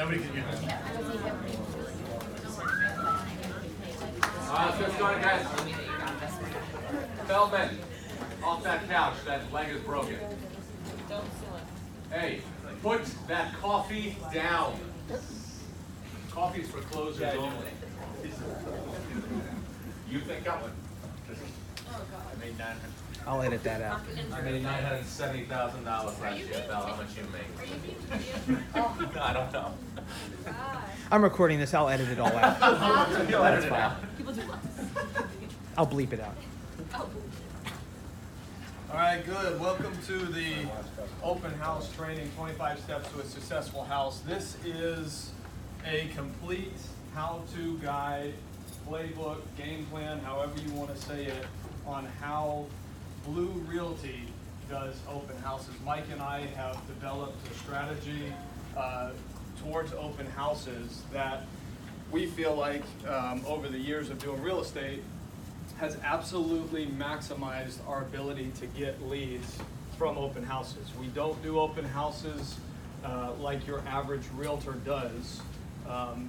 Nobody can get it. Let's get started, guys. Feldman, off that couch. That leg is broken. Hey, put that coffee down. Coffee's for closers only. You think I would? I made 900. I'll edit that out. I made $970,000 last year. About how much you make? I don't know. I'm recording this. I'll edit it all out. You'll edit it out. I'll bleep it out. All right, good. Welcome to the open house training, 25 steps to a successful house. This is a complete how-to guide, playbook, game plan, however you want to say it, on how Blue Realty does open houses. Mike and I have developed a strategy towards open houses that we feel like over the years of doing real estate has absolutely maximized our ability to get leads from open houses. We don't do open houses like your average realtor does,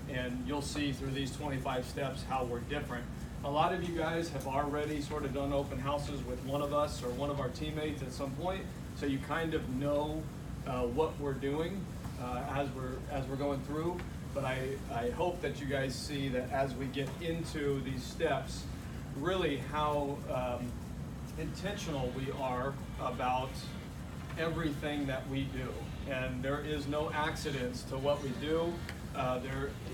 and you'll see through these 25 steps how we're different. A lot of you guys have already sort of done open houses with one of us or one of our teammates at some point, so you kind of know what we're doing as we're going through. But I hope that you guys see that as we get into these steps, really how intentional we are about everything that we do. And there is no accidents to what we do.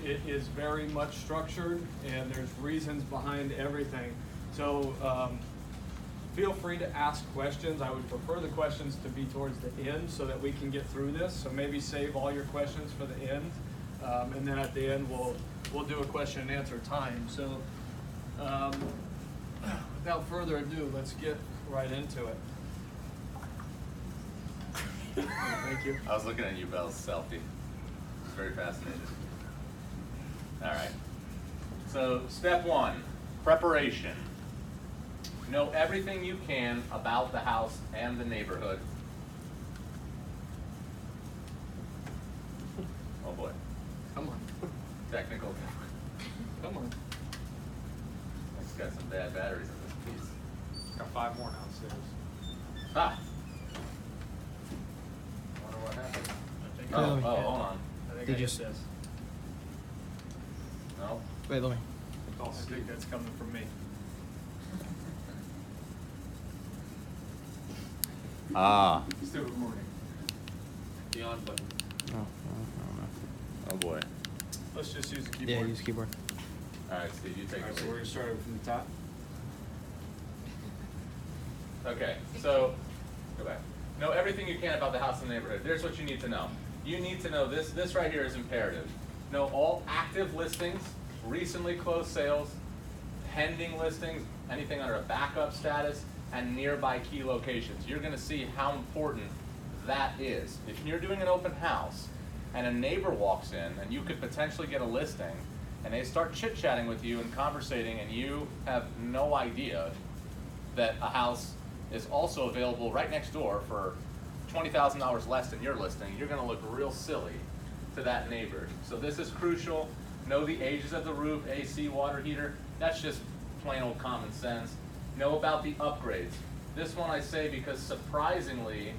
It is very much structured, and there's reasons behind everything. So feel free to ask questions. I would prefer the questions to be towards the end so that we can get through this. So maybe save all your questions for the end, and then at the end we'll do a question and answer time. So without further ado, let's get right into it. Thank you. I was looking at you, Belle's selfie. Very fascinated. All right. So step one, preparation. Know everything you can about the house and the neighborhood. Oh boy. Come on. Technical. Come on. It's got some bad batteries in this piece. Got 5 more downstairs. Ah. Wonder what happened. Oh, Hold on. I think Did I you just this. No. Wait, let me. I think that's coming from me. Ah. Stupid morning. The on button. Oh boy. Let's just use the keyboard. Yeah, use keyboard. All right, Steve, you take Alright, it. so we're gonna start from the top. Okay, so go back. Know everything you can about the house and the neighborhood. Here's what you need to know. You need to know this. This right here is imperative. Know all active listings, recently closed sales, pending listings, anything under a backup status, and nearby key locations. You're going to see how important that is. If you're doing an open house and a neighbor walks in and you could potentially get a listing and they start chit-chatting with you and conversating and you have no idea that a house is also available right next door for $20,000 less than your listing, you're going to look real silly to that neighbor. So this is crucial. Know the ages of the roof, AC, water heater. That's just plain old common sense. Know about the upgrades. This one I say because surprisingly,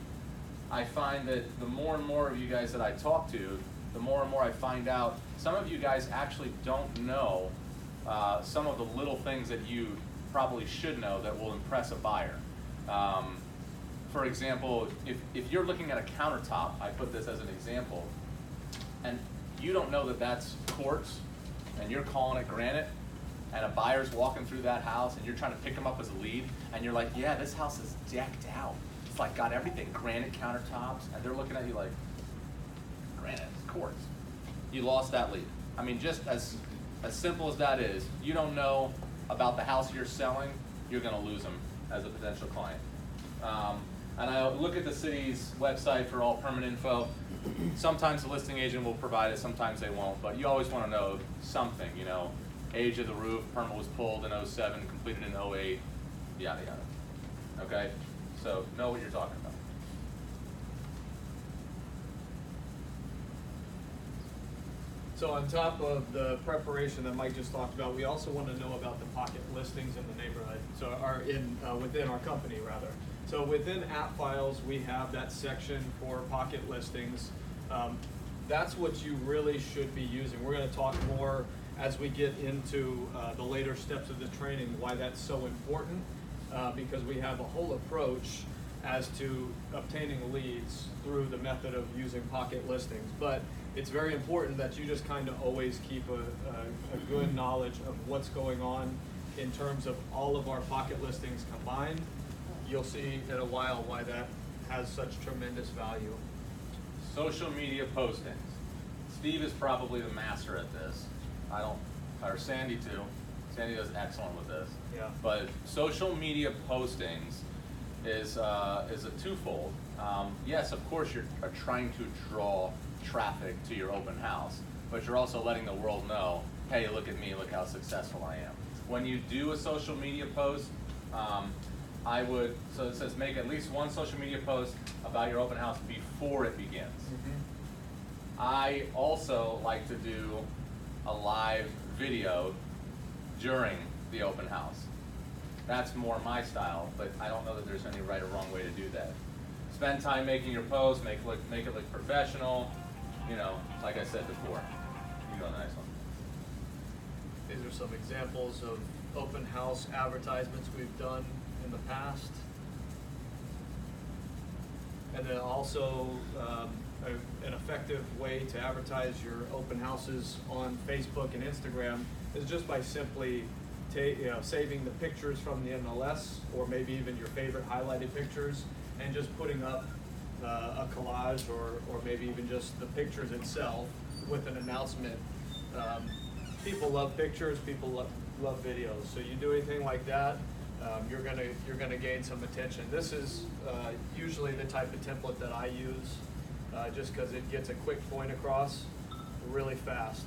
I find that the more and more of you guys that I talk to, the more and more I find out some of you guys actually don't know some of the little things that you probably should know that will impress a buyer. For example, if you're looking at a countertop, I put this as an example, and you don't know that that's quartz, and you're calling it granite, and a buyer's walking through that house, and you're trying to pick them up as a lead, and you're like, yeah, this house is decked out. It's like got everything, granite countertops, and they're looking at you like, granite, quartz. You lost that lead. I mean, just as simple as that is, you don't know about the house you're selling, you're gonna lose them as a potential client. And I look at the city's website for all permanent info. Sometimes the listing agent will provide it, sometimes they won't, but you always want to know something, you know, age of the roof, permit was pulled in 07, completed in 08, yada yada. Okay? So know what you're talking about. So on top of the preparation that Mike just talked about, we also want to know about the pocket listings in the neighborhood, so within our company rather. So within app files, we have that section for pocket listings. That's what you really should be using. We're going to talk more as we get into the later steps of the training, why that's so important, because we have a whole approach as to obtaining leads through the method of using pocket listings. But it's very important that you just kind of always keep a good knowledge of what's going on in terms of all of our pocket listings combined. You'll see in a while why that has such tremendous value. Social media postings. Steve is probably the master at this. Or Sandy too. Sandy does excellent with this. Yeah. But social media postings is a twofold. Yes, of course you're trying to draw traffic to your open house, but you're also letting the world know, hey, look at me, look how successful I am. When you do a social media post, so it says make at least one social media post about your open house before it begins. Mm-hmm. I also like to do a live video during the open house. That's more my style, but I don't know that there's any right or wrong way to do that. Spend time making your post, make it look professional, you know, like I said before. You go to the next one. These are some examples of open house advertisements we've done in the past. And then also an effective way to advertise your open houses on Facebook and Instagram is just by simply saving the pictures from the MLS, or maybe even your favorite highlighted pictures, and just putting up a collage or maybe even just the pictures itself with an announcement. People love pictures, people love videos. So you do anything like that, you're gonna gain some attention. This is usually the type of template that I use, just because it gets a quick point across really fast.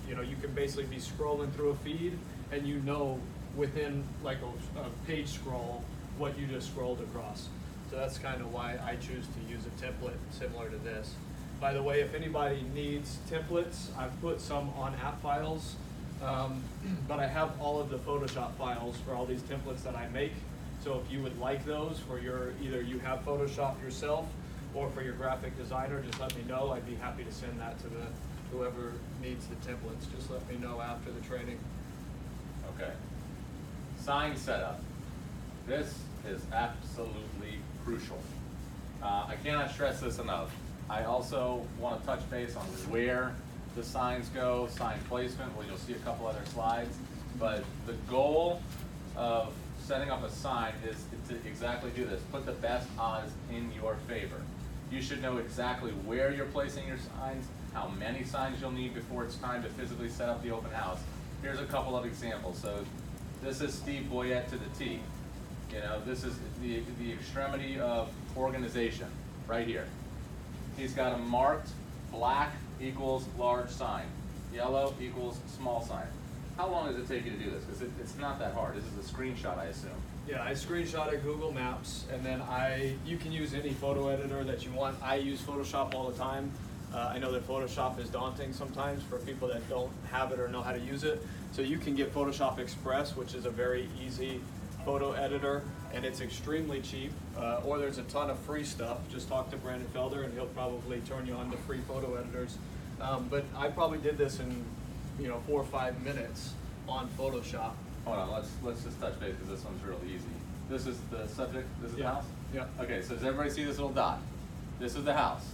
You can basically be scrolling through a feed, and you know within like a page scroll what you just scrolled across. So that's kind of why I choose to use a template similar to this. By the way, if anybody needs templates, I've put some on app files, but I have all of the Photoshop files for all these templates that I make. So if you would like those for either you have Photoshop yourself or for your graphic designer, just let me know. I'd be happy to send that to whoever needs the templates. Just let me know after the training. Okay. Sign setup. This is absolutely crucial. I cannot stress this enough. I also want to touch base on where the signs go, sign placement, well, you'll see a couple other slides, but the goal of setting up a sign is to exactly do this. Put the best odds in your favor. You should know exactly where you're placing your signs, how many signs you'll need before it's time to physically set up the open house. Here's a couple of examples. So this is Steve Boyette to the T. You know, this is the extremity of organization right here. He's got a marked black equals large sign, yellow equals small sign. How long does it take you to do this? Because it's not that hard. This is a screenshot, I assume. Yeah, I screenshotted Google Maps, and then you can use any photo editor that you want. I use Photoshop all the time. I know that Photoshop is daunting sometimes for people that don't have it or know how to use it. So you can get Photoshop Express, which is a very easy photo editor, and it's extremely cheap. Or there's a ton of free stuff. Just talk to Brandon Felder, and he'll probably turn you on to free photo editors. But I probably did this in 4 or 5 minutes on Photoshop. Hold on, let's just touch base because this one's really easy. This is the subject, this is the house? Yeah. Okay, so does everybody see this little dot? This is the house,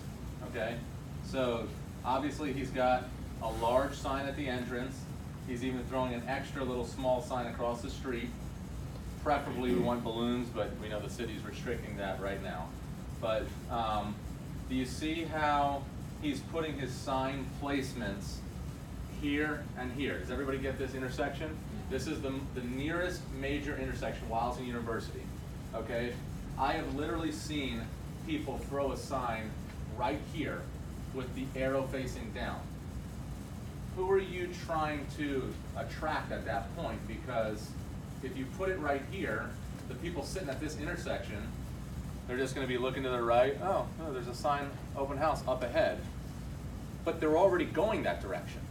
okay? So obviously he's got a large sign at the entrance. He's even throwing an extra little small sign across the street. Preferably we want balloons, but we know the city's restricting that right now. But do you see how he's putting his sign placements here and here? Does everybody get this intersection? This is the nearest major intersection, Wildson University, okay? I have literally seen people throw a sign right here with the arrow facing down. Who are you trying to attract at that point? Because if you put it right here, the people sitting at this intersection, they're just gonna be looking to the right. Oh, there's a sign, open house up ahead. But they're already going that direction.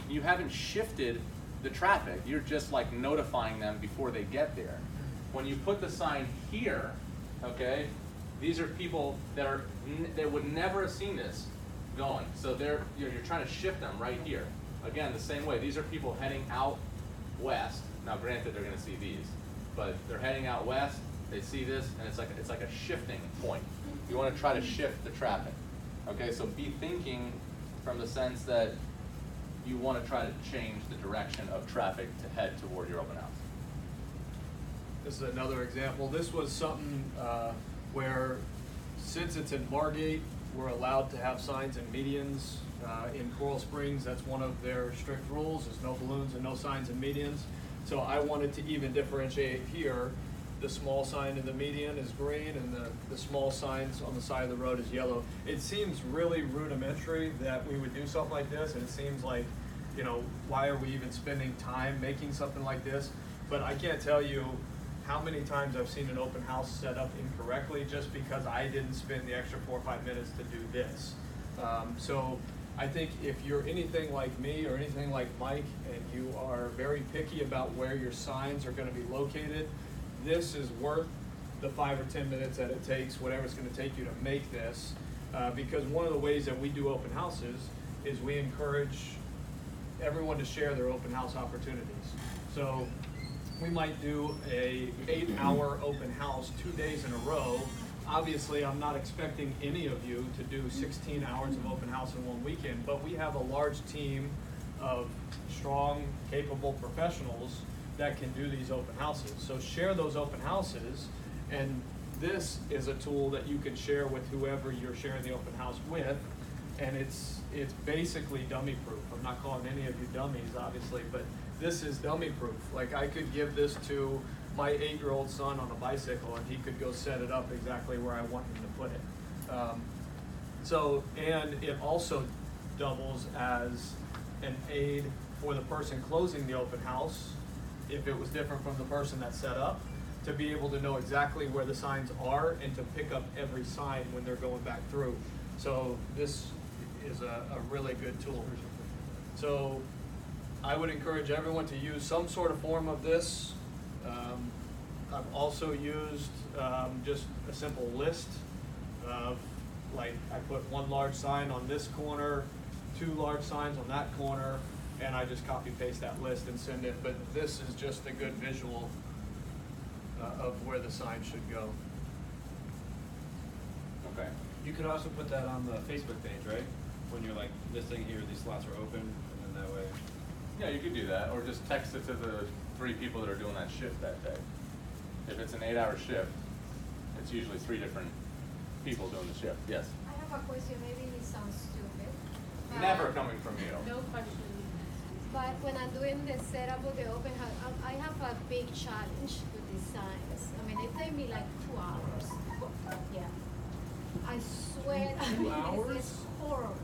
you haven't shifted the traffic. You're just like notifying them before they get there. When you put the sign here, okay, these are people that would never have seen this going. So you're trying to shift them right here. Again, the same way. These are people heading out west. Now, granted, they're going to see these, but they're heading out west. They see this, and it's like a shifting point. You want to try to shift the traffic. Okay, so be thinking from the sense that you want to try to change the direction of traffic to head toward your open house. This is another example. This was something where, since it's in Margate, we're allowed to have signs in medians. In Coral Springs, that's one of their strict rules. There's no balloons and no signs in medians. So I wanted to even differentiate here. The small sign in the median is green, and the small signs on the side of the road is yellow. It seems really rudimentary that we would do something like this, and it seems like, you know, why are we even spending time making something like this? But I can't tell you how many times I've seen an open house set up incorrectly just because I didn't spend the extra 4 or 5 minutes to do this. So I think if you're anything like me or anything like Mike, and you are very picky about where your signs are going to be located, this is worth the 5 or 10 minutes that it takes, whatever it's going to take you to make this. Because one of the ways that we do open houses is we encourage everyone to share their open house opportunities. So we might do a 8-hour open house 2 days in a row. Obviously, I'm not expecting any of you to do 16 hours of open house in one weekend, but we have a large team of strong, capable professionals that can do these open houses. So share those open houses, and this is a tool that you can share with whoever you're sharing the open house with, and it's basically dummy proof. I'm not calling any of you dummies, obviously, but this is dummy proof. Like, I could give this to my 8-year-old son on a bicycle, and he could go set it up exactly where I want him to put it. And it also doubles as an aid for the person closing the open house, if it was different from the person that set up, to be able to know exactly where the signs are and to pick up every sign when they're going back through. So this is a really good tool. So I would encourage everyone to use some sort of form of this. I've also used just a simple list of, like, I put 1 large sign on this corner, 2 large signs on that corner, and I just copy paste that list and send it. But this is just a good visual of where the sign should go. Okay. You could also put that on the Facebook page, right? When you're like listing here, these slots are open, and then that way. Yeah, you could do that, or just text it to the 3 people that are doing that shift that day. If it's an 8-hour shift, it's usually 3 different people doing the shift. Yes? I have a question, maybe it sounds stupid. Never coming from you. No question. But when I'm doing the setup of the open house, I have a big challenge with these signs. I mean, it take me like 2 hours. Yeah. I swear. 2 hours? It's horrible.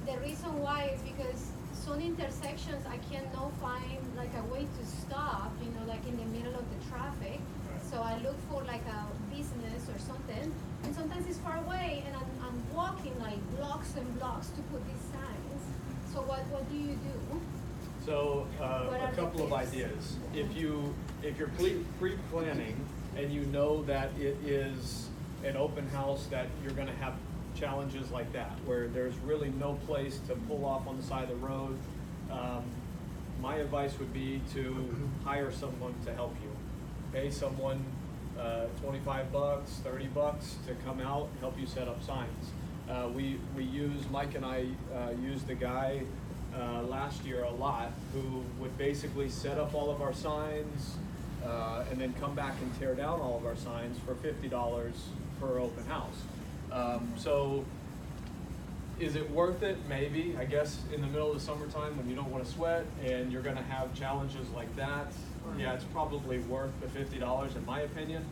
The reason why is because some intersections I cannot find like a way to stop, you know, like in the middle of the traffic. So I look for like a business or something, and sometimes it's far away, and I'm walking like blocks and blocks to put these signs. So what do you do? So a couple of ideas. If you're pre-planning and you know that it is an open house that you're going to have challenges like that, where there's really no place to pull off on the side of the road, my advice would be to hire someone to help you. Pay someone $25, $30 to come out and help you set up signs. Mike and I used a guy last year a lot who would basically set up all of our signs and then come back and tear down all of our signs for $50 per open house. So is it worth it? Maybe. I guess in the middle of the summertime when you don't want to sweat and you're going to have challenges like that, yeah, it's probably worth the $50 in my opinion.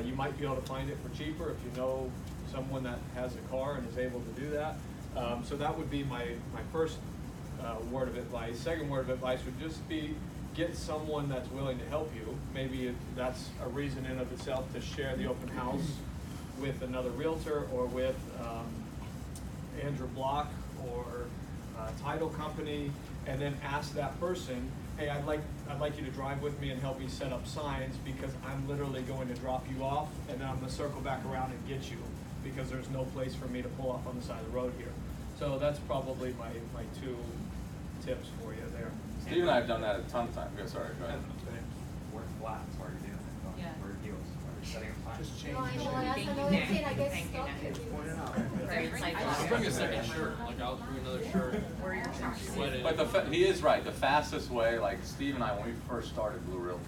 You might be able to find it for cheaper if you know someone that has a car and is able to do that. So that would be my first word of advice. Second word of advice would just be get someone that's willing to help you. Maybe that's a reason in of itself to share the open house with another realtor or with Andrew Block or title company, and then ask that person, hey, I'd like you to drive with me and help me set up signs because I'm literally going to drop you off and then I'm gonna circle back around and get you because there's no place for me to pull off on the side of the road here. So that's probably my 2 tips for you there. Steve and I have done that a ton of times. Go, sorry, go ahead. We're flats while you're doing it, don't Yeah. wear heels while you're setting up signs. Just No, I change. know, that's another thing, I get stuck with Right, it's like- Just bring a second shirt, like I'll bring another shirt. Where you're talking. Sweat it. But he is right. The fastest way, like Steve and I, when we first started Blue Realty,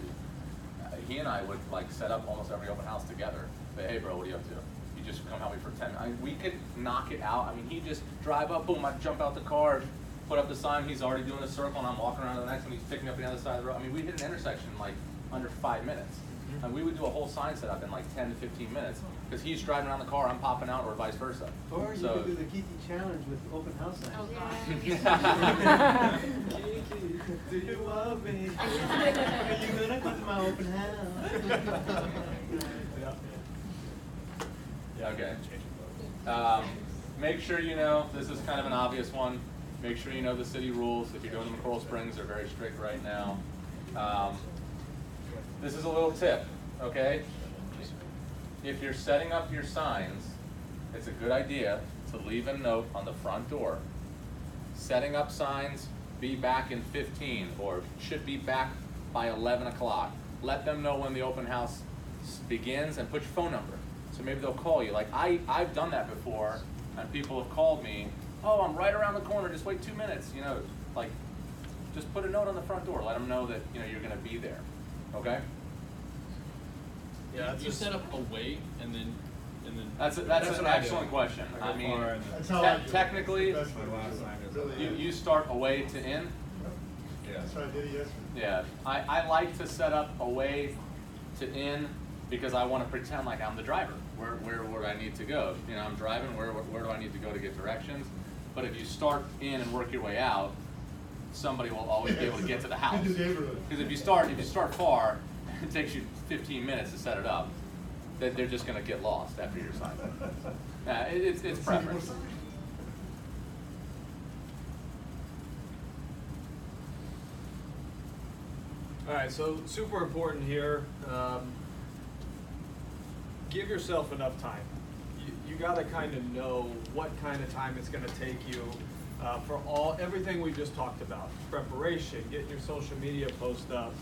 he and I would like set up almost every open house together. Say, hey bro, what are you up to? You just come help me for 10 minutes. We could knock it out. I mean, he'd just drive up, boom, I'd jump out the car, put up the sign, he's already doing a circle, and I'm walking around to the next one, he's picking up the other side of the road. I mean, we hit an intersection in like under 5 minutes. And we would do a whole sign setup in like 10 to 15 minutes, because he's driving around the car, I'm popping out, or vice versa. Or you So- could do the Kiki challenge with open house signs. Oh, Yeah. Kiki, do you love me? Are you gonna come to my open house? Yeah. Okay. Make sure you know, this is kind of an obvious one, make sure you know the city rules. If you're doing them in Coral Springs, they're very strict right now. This is a little tip, okay? If you're setting up your signs, it's a good idea to leave a note on the front door. Setting up signs, be back in 15, or should be back by 11 o'clock. Let them know when the open house begins and put your phone number. So maybe they'll call you. Like I've done that before, and people have called me, oh, I'm right around the corner, just wait 2 minutes, you know, like, just put a note on the front door, let them know that, you know, you're gonna be there, okay? Yeah, You set up away and then. That's an what I do. excellent question. I I go mean, far and then- That's how I do it. technically, That's My last sign is up. you start away to in. Yeah. That's what I did yesterday. Yeah, I like to set up away to in because I want to pretend like I'm the driver. Where do I need to go? You know, I'm driving. Where do I need to go to get directions? But if you start in and work your way out, somebody will always be able to get to the house. In the neighborhood. Because if you start far, it takes you 15 minutes to set it up. Then they're just going to get lost after your sign. It's preference. All right, so super important here. Give yourself enough time. You got to kind of know what kind of time it's going to take you for everything we just talked about. Preparation, getting your social media post up,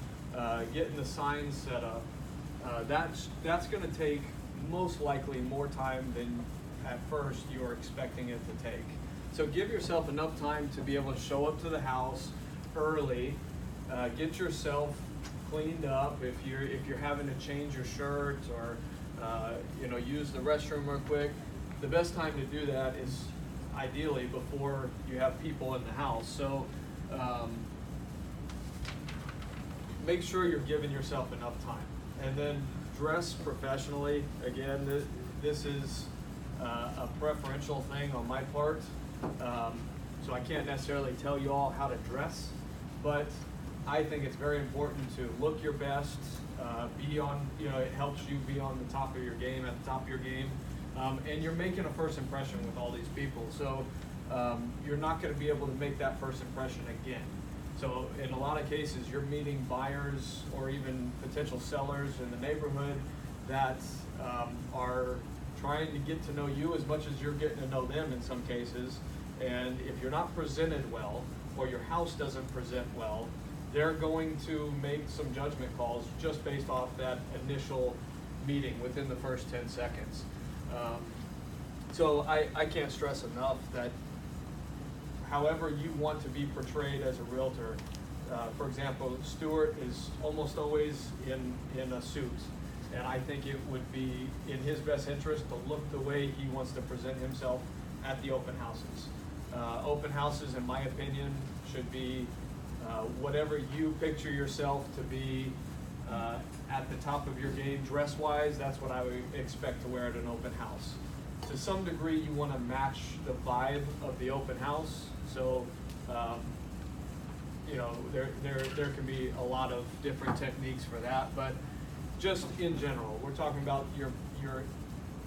getting the signs set up. That's going to take most likely more time than at first you were expecting it to take. So give yourself enough time to be able to show up to the house early. Get yourself cleaned up if you're having to change your shirt or use the restroom real quick. The best time to do that is ideally before you have people in the house. So make sure you're giving yourself enough time, and then dress professionally. Again, this is a preferential thing on my part, so I can't necessarily tell you all how to dress, but I think it's very important to look your best, it helps you be on the top of your game, at the top of your game, and you're making a first impression with all these people, so you're not gonna be able to make that first impression again. So in a lot of cases, you're meeting buyers or even potential sellers in the neighborhood that are trying to get to know you as much as you're getting to know them in some cases, and if you're not presented well, or your house doesn't present well, they're going to make some judgment calls just based off that initial meeting within the first 10 seconds. So I can't stress enough that however you want to be portrayed as a realtor, for example, Stuart is almost always in a suit, and I think it would be in his best interest to look the way he wants to present himself at the open houses. Open houses, in my opinion, should be whatever you picture yourself to be at the top of your game dress-wise. That's what I would expect to wear at an open house. To some degree, you want to match the vibe of the open house. So, there can be a lot of different techniques for that. But just in general, we're talking about your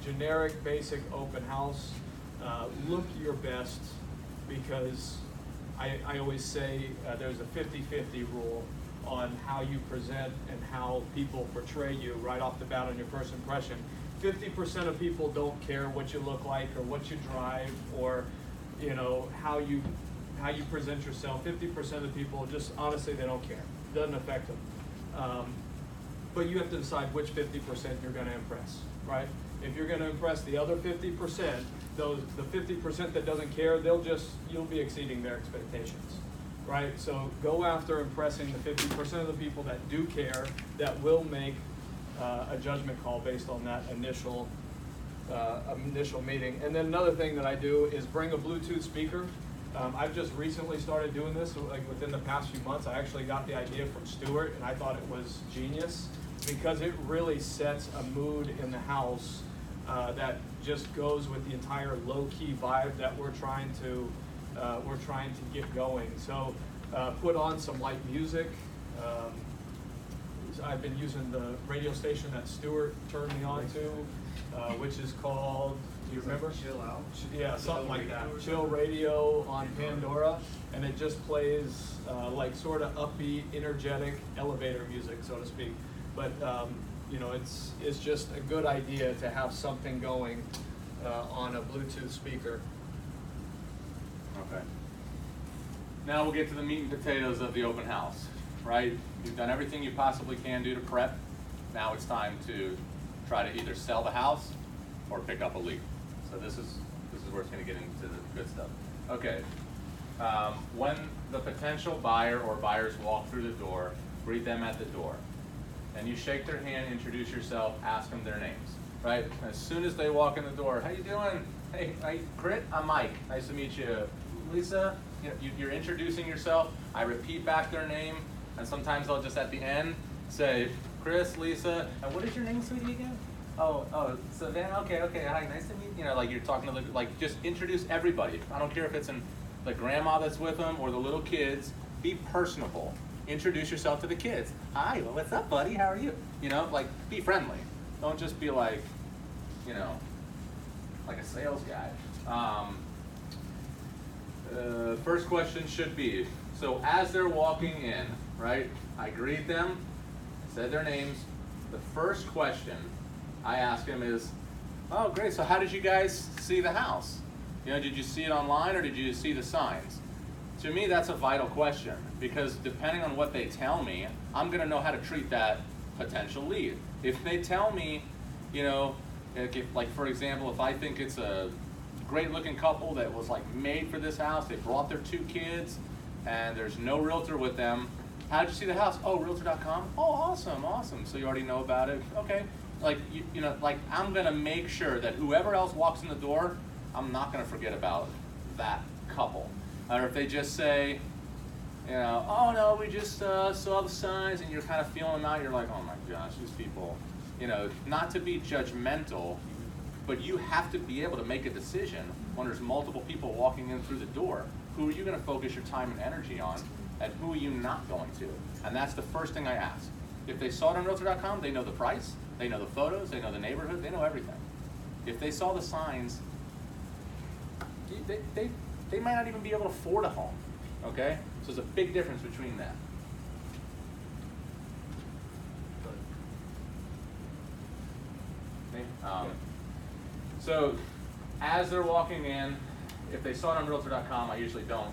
generic, basic open house. Look your best, because I always say there's a 50-50 rule on how you present and how people portray you right off the bat on your first impression. 50% of people don't care what you look like or what you drive or, you know, how you present yourself. 50% of people just honestly they don't care. Doesn't affect them. But you have to decide which 50% you're going to impress, right? If you're going to impress the other 50%, the 50% that doesn't care, you'll be exceeding their expectations, right? So go after impressing the 50% of the people that do care, that will make a judgment call based on that initial meeting. And then another thing that I do is bring a Bluetooth speaker. I've just recently started doing this, like within the past few months. I actually got the idea from Stuart, and I thought it was genius because it really sets a mood in the house that just goes with the entire low-key vibe that we're trying to get going. So put on some light music. I've been using the radio station that Stuart turned me on to, which is called, do you remember? Chill Out? Yeah, something like that. Chill Radio on Pandora, and it just plays like sort of upbeat, energetic elevator music, so to speak. But you know, it's just a good idea to have something going on a Bluetooth speaker. Okay. Now we'll get to the meat and potatoes of the open house, right? You've done everything you possibly can do to prep. Now it's time to try to either sell the house or pick up a lead. So this is where it's going to get into the good stuff. Okay. When the potential buyer or buyers walk through the door, greet them at the door. And you shake their hand, introduce yourself, ask them their names, right? As soon as they walk in the door, how you doing? Hey, Crit, I'm Mike. Nice to meet you. Lisa, you know, you're introducing yourself. I repeat back their name, and sometimes I'll just at the end say, Chris, Lisa, and what is your name, sweetie, again? Oh, Savannah, okay, hi, nice to meet you. You know, like you're talking to like just introduce everybody. I don't care if it's the grandma that's with them or the little kids. Be personable. Introduce yourself to the kids. Hi, well, what's up, buddy? How are you? You know, like, be friendly. Don't just be like, you know, like a sales guy. First question should be, so as they're walking in, right, I greet them, said their names. The first question I ask them is, oh, great, so how did you guys see the house? You know, did you see it online or did you see the signs? To me, that's a vital question because depending on what they tell me, I'm going to know how to treat that potential lead. If they tell me, you know, like for example, if I think it's a great looking couple that was like made for this house, they brought their 2 kids and there's no realtor with them. How did you see the house? Oh, realtor.com. Oh, awesome. So you already know about it. Okay. Like, you know, like I'm going to make sure that whoever else walks in the door, I'm not going to forget about that couple. Or if they just say, you know, oh no, we just saw the signs, and you're kind of feeling them out, you're like, oh my gosh, these people, you know, not to be judgmental, but you have to be able to make a decision when there's multiple people walking in through the door. Who are you going to focus your time and energy on, and who are you not going to? And that's the first thing I ask. If they saw it on Realtor.com, they know the price, they know the photos, they know the neighborhood, they know everything. If they saw the signs, they might not even be able to afford a home, okay? So there's a big difference between that. Okay. So as they're walking in, if they saw it on Realtor.com, I usually don't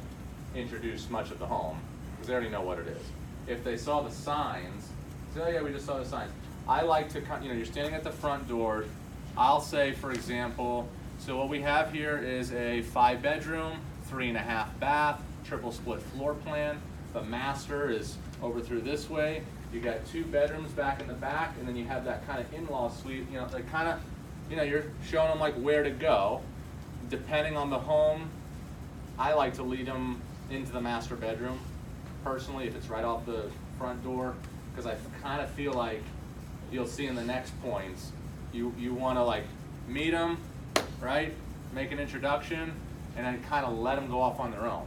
introduce much of the home because they already know what it is. If they saw the signs, say, oh yeah, we just saw the signs. I like to, you know, you're standing at the front door. I'll say, for example, so what we have here is a 5-bedroom, 3.5 bath, triple split floor plan. The master is over through this way. You got 2 bedrooms back in the back, and then you have that kind of in-law suite. You know, like kind of, you know, you're showing them like where to go. Depending on the home, I like to lead them into the master bedroom. Personally, if it's right off the front door, because I kind of feel like you'll see in the next points, you want to like meet them, right? Make an introduction, and then kind of let them go off on their own.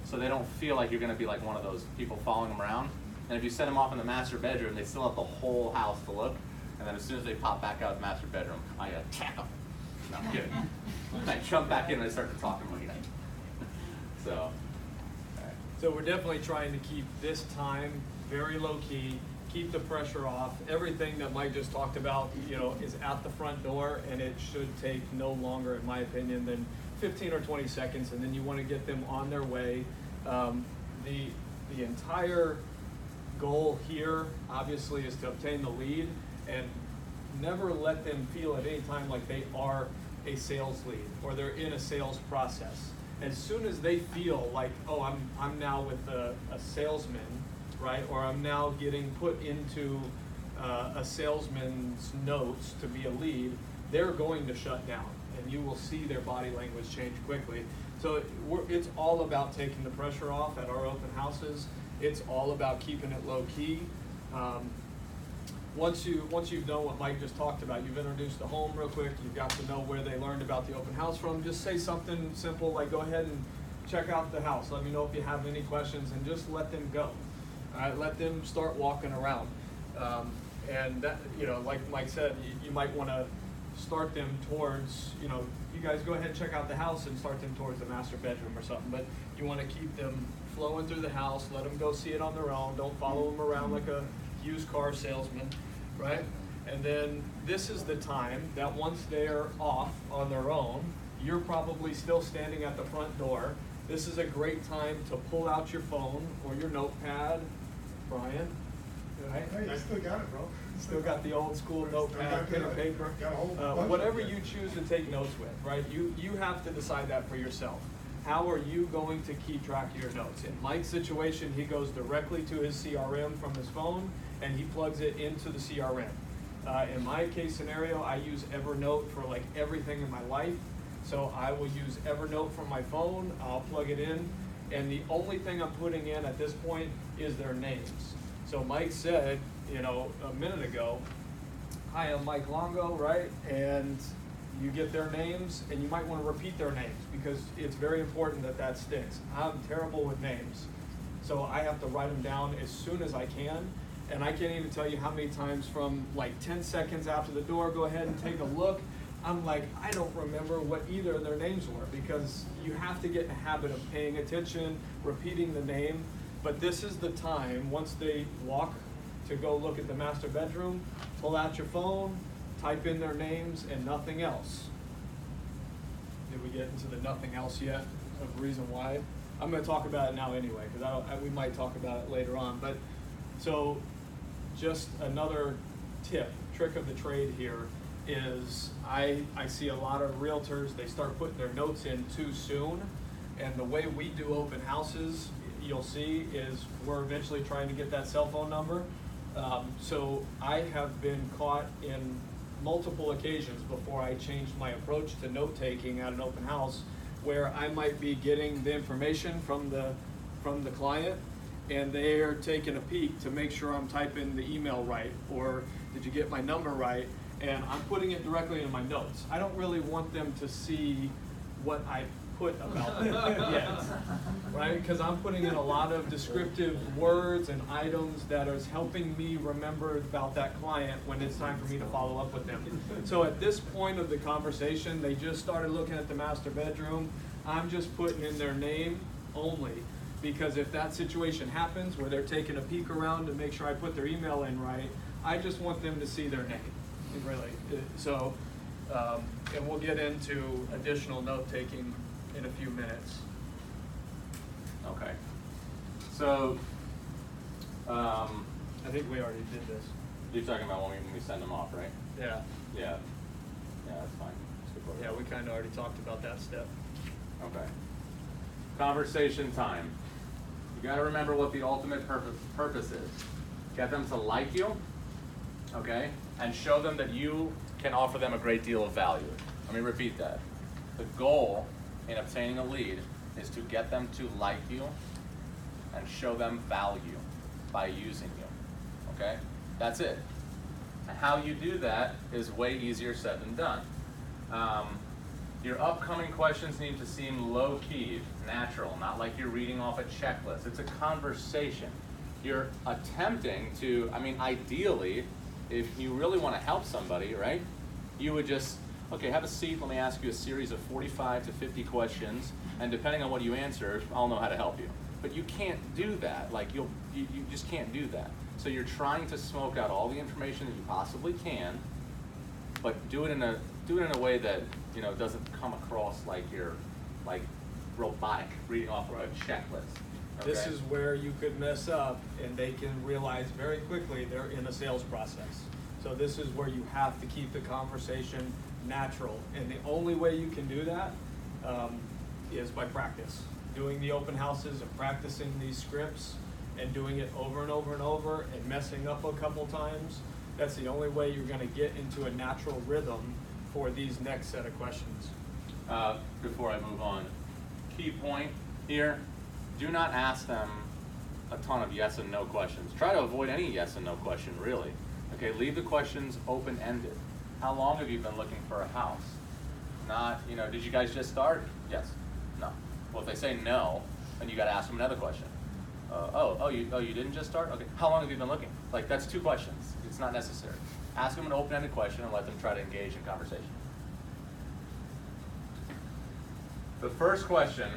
So they don't feel like you're going to be like one of those people following them around. And if you send them off in the master bedroom, they still have the whole house to look. And then as soon as they pop back out of the master bedroom, I attack them. No, I'm kidding. I jump back in and I start to talk to them again. So, So we're definitely trying to keep this time very low key, keep the pressure off. Everything that Mike just talked about, you know, is at the front door, and it should take no longer, in my opinion, than 15 or 20 seconds, and then you want to get them on their way. The entire goal here, obviously, is to obtain the lead, and never let them feel at any time like they are a sales lead or they're in a sales process. As soon as they feel like, oh, I'm now with a salesman, right, or I'm now getting put into a salesman's notes to be a lead, they're going to shut down, and you will see their body language change quickly. So it's all about taking the pressure off at our open houses. It's all about keeping it low key. Once you've done what Mike just talked about, you've introduced the home real quick, you've got to know where they learned about the open house from, just say something simple like, go ahead and check out the house. Let me know if you have any questions, and just let them go. All right, let them start walking around. And that, you know, like Mike said, you might want to start them towards, you know, you guys go ahead and check out the house and start them towards the master bedroom or something, but you want to keep them flowing through the house, let them go see it on their own, don't follow them around like a used car salesman, right? And then this is the time that once they're off on their own, you're probably still standing at the front door. This is a great time to pull out your phone or your notepad, Brian, right? Hey, I still got it, bro. Still got the old school notepad, pen and paper. Got a whole bunch Whatever of them. you choose to take notes with, right? You have to decide that for yourself. How are you going to keep track of your notes? In Mike's situation, he goes directly to his CRM from his phone, and he plugs it into the CRM. In my case scenario, I use Evernote for like everything in my life. So I will use Evernote from my phone, I'll plug it in, and the only thing I'm putting in at this point is their names. So Mike said, you know, a minute ago, hi, I'm Mike Longo, right? And you get their names, and you might want to repeat their names because it's very important that that sticks. I'm terrible with names, so I have to write them down as soon as I can. And I can't even tell you how many times from like 10 seconds after the door, go ahead and take a look. I'm like, I don't remember what either of their names were, because you have to get in the habit of paying attention, repeating the name. But this is the time, once they walk to go look at the master bedroom, pull out your phone, type in their names and nothing else. Did we get into the nothing else yet of reason why? I'm going to talk about it now anyway, because we might talk about it later on. But so just another trick of the trade here is I see a lot of realtors, they start putting their notes in too soon. And the way we do open houses, you'll see, is we're eventually trying to get that cell phone number. So I have been caught in multiple occasions before I changed my approach to note taking at an open house, where I might be getting the information from the client, and they're taking a peek to make sure I'm typing the email right, or did you get my number right, and I'm putting it directly in my notes. I don't really want them to see what I put about them yet, right? Because I'm putting in a lot of descriptive words and items that is helping me remember about that client when it's time for me to follow up with them. So at this point of the conversation, they just started looking at the master bedroom. I'm just putting in their name only, because if that situation happens where they're taking a peek around to make sure I put their email in right, I just want them to see their name, really. So, and we'll get into additional note taking in a few minutes. Okay. So, I think we already did this. you're talking about when we send them off, right? Yeah. Yeah. Yeah, that's fine. That's good. Yeah, we kind of already talked about that step. Okay. Conversation time. You got to remember what the ultimate purpose is. Get them to like you, okay, and show them that you can offer them a great deal of value. Let me repeat that. The goal in obtaining a lead is to get them to like you and show them value by using you, okay? That's it. And how you do that is way easier said than done. Your upcoming questions need to seem low-key, natural, not like you're reading off a checklist. It's a conversation. You're attempting to, I mean, ideally, if you really want to help somebody, right, you would just, okay, have a seat, let me ask you a series of 45 to 50 questions, and depending on what you answer, I'll know how to help you. But you can't do that, like you just can't do that. So you're trying to smoke out all the information that you possibly can, but do it in a way that, you know, doesn't come across like you're like robotic, reading off of a checklist. Okay? This is where you could mess up and they can realize very quickly they're in a sales process. So this is where you have to keep the conversation natural. And the only way you can do that is by practice. Doing the open houses and practicing these scripts and doing it over and over and over and messing up a couple times. That's the only way you're gonna get into a natural rhythm for these next set of questions. Before I move on, key point here, do not ask them a ton of yes and no questions. Try to avoid any yes and no question, really. Okay, leave the questions open-ended. How long have you been looking for a house? Not, you know, did you guys just start? Yes. No. Well, if they say no, then you got to ask them another question. You didn't just start? Okay. How long have you been looking? Like, that's 2 questions. It's not necessary. Ask them an open-ended question and let them try to engage in conversation. The first question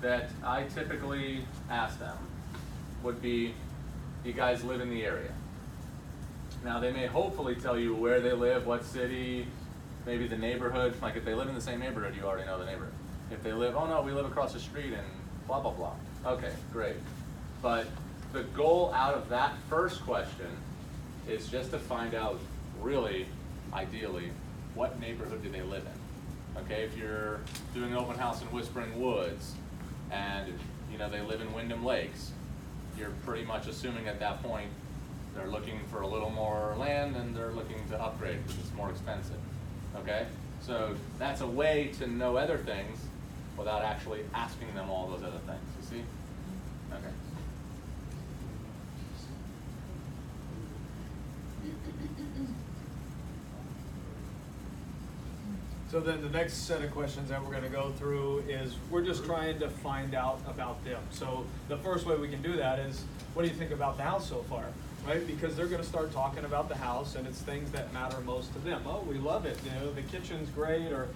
that I typically ask them would be, do you guys live in the area? Now, they may hopefully tell you where they live, what city, maybe the neighborhood. Like, if they live in the same neighborhood, you already know the neighborhood. If they live, oh no, we live across the street and blah, blah, blah. Okay, great. But the goal out of that first question is just to find out, really, ideally, what neighborhood do they live in? Okay, if you're doing an open house in Whispering Woods and, you know, they live in Wyndham Lakes, you're pretty much assuming at that point they're looking for a little more land and they're looking to upgrade because it's more expensive. Okay, so that's a way to know other things without actually asking them all those other things. You see? Okay. So then the next set of questions that we're going to go through is we're just trying to find out about them. So the first way we can do that is, what do you think about the house so far? Right? Because they're going to start talking about the house and it's things that matter most to them. Oh, we love it. You know, the kitchen's great, or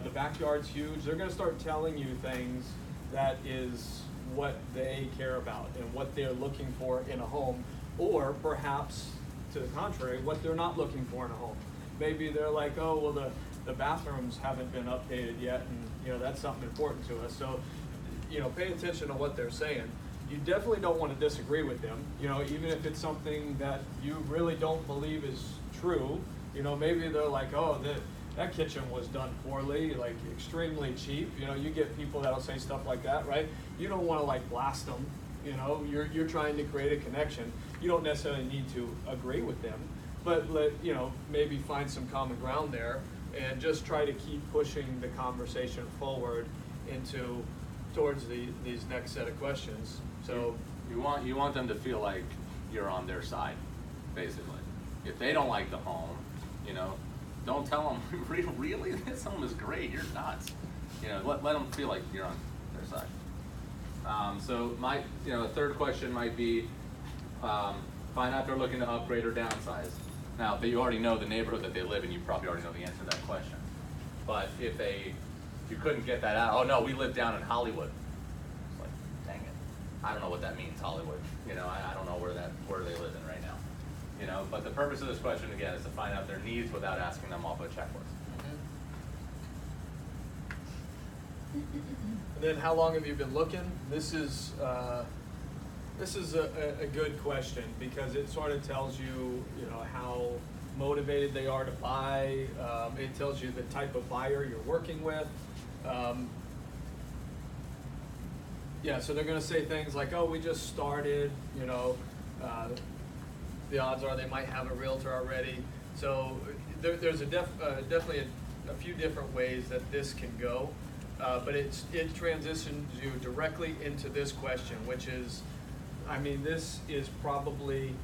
the backyard's huge. They're going to start telling you things that is what they care about and what they're looking for in a home, or perhaps to the contrary, what they're not looking for in a home. Maybe they're like, oh, well, the bathrooms haven't been updated yet, and you know, that's something important to us. So, you know, pay attention to what they're saying. You definitely don't want to disagree with them, you know, even if it's something that you really don't believe is true. You know, maybe they're like, oh, that kitchen was done poorly, like extremely cheap. You know, you get people that'll say stuff like that, right? You don't want to like blast them. You know, you're trying to create a connection. You don't necessarily need to agree with them, but you know, maybe find some common ground there and just try to keep pushing the conversation forward towards these next set of questions. So you want them to feel like you're on their side, basically. If they don't like the home, you know, don't tell them, really, this home is great, you're nuts. You know, let them feel like you're on their side. So the third question might be, find out if they're looking to upgrade or downsize. Now, if you already know the neighborhood that they live in, you probably already know the answer to that question. But if you couldn't get that out, oh no, we live down in Hollywood. It's like, dang it. I don't know what that means, Hollywood. You know, I don't know where they live in right now. You know, but the purpose of this question, again, is to find out their needs without asking them off a checklist. And then, how long have you been looking? This is a good question because it sort of tells you, you know, how motivated they are to buy. It tells you the type of buyer you're working with. So they're going to say things like, "Oh, we just started." You know, the odds are they might have a realtor already. So there's definitely a few different ways that this can go. But it transitions you directly into this question, which is, I mean, this is probably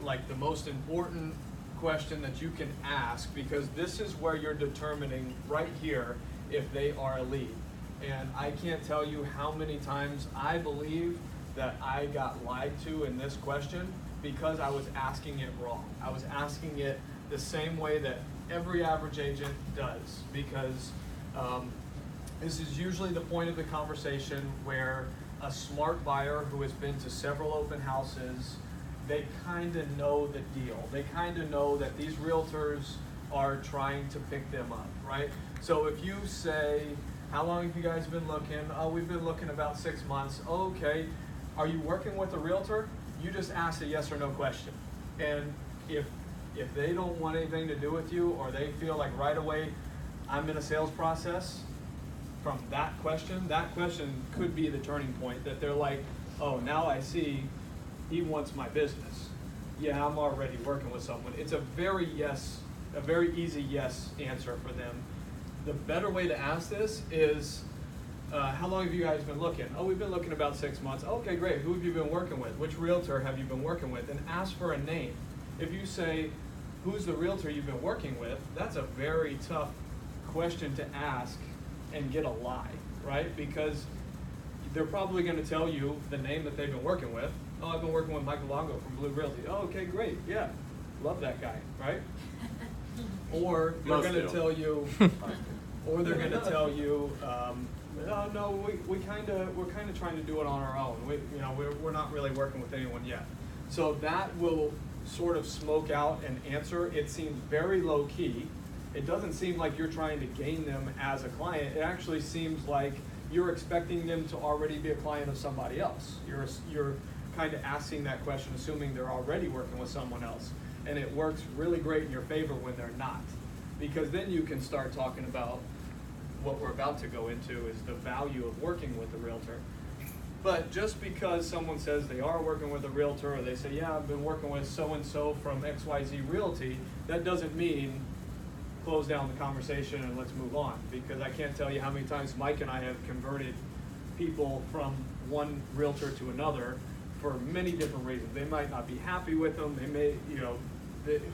like the most important question that you can ask, because this is where you're determining right here if they are a lead. And I can't tell you how many times I believe that I got lied to in this question because I was asking it wrong. I was asking it the same way that every average agent does, because this is usually the point of the conversation where a smart buyer who has been to several open houses, they kind of know the deal. They kind of know that these realtors are trying to pick them up, right? So if you say, how long have you guys been looking? Oh, we've been looking about 6 months. Oh, okay. Are you working with a realtor? You just ask a yes or no question. And if they don't want anything to do with you, or they feel like right away, I'm in a sales process, from that question could be the turning point, that they're like, oh, now I see he wants my business. Yeah, I'm already working with someone. It's a very easy yes answer for them. The better way to ask this is, how long have you guys been looking? Oh, we've been looking about 6 months. Okay, great. Who have you been working with? Which realtor have you been working with? And ask for a name. If you say, who's the realtor you've been working with, that's a very tough question to ask and get a lie, right? Because they're probably going to tell you the name that they've been working with. Oh, I've been working with Michael Longo from Blue Realty. Oh, okay, great. Yeah, love that guy, right? Or they're going to tell you, oh no, we're kind of trying to do it on our own. We're not really working with anyone yet. So that will sort of smoke out an answer. It seems very low key. It doesn't seem like you're trying to gain them as a client. It actually seems like you're expecting them to already be a client of somebody else. You're kind of asking that question, assuming they're already working with someone else. And it works really great in your favor when they're not. Because then you can start talking about what we're about to go into, is the value of working with a realtor. But just because someone says they are working with a realtor, or they say, yeah, I've been working with so-and-so from XYZ Realty, that doesn't mean close down the conversation and let's move on. Because I can't tell you how many times Mike and I have converted people from one realtor to another for many different reasons. They might not be happy with them. They may,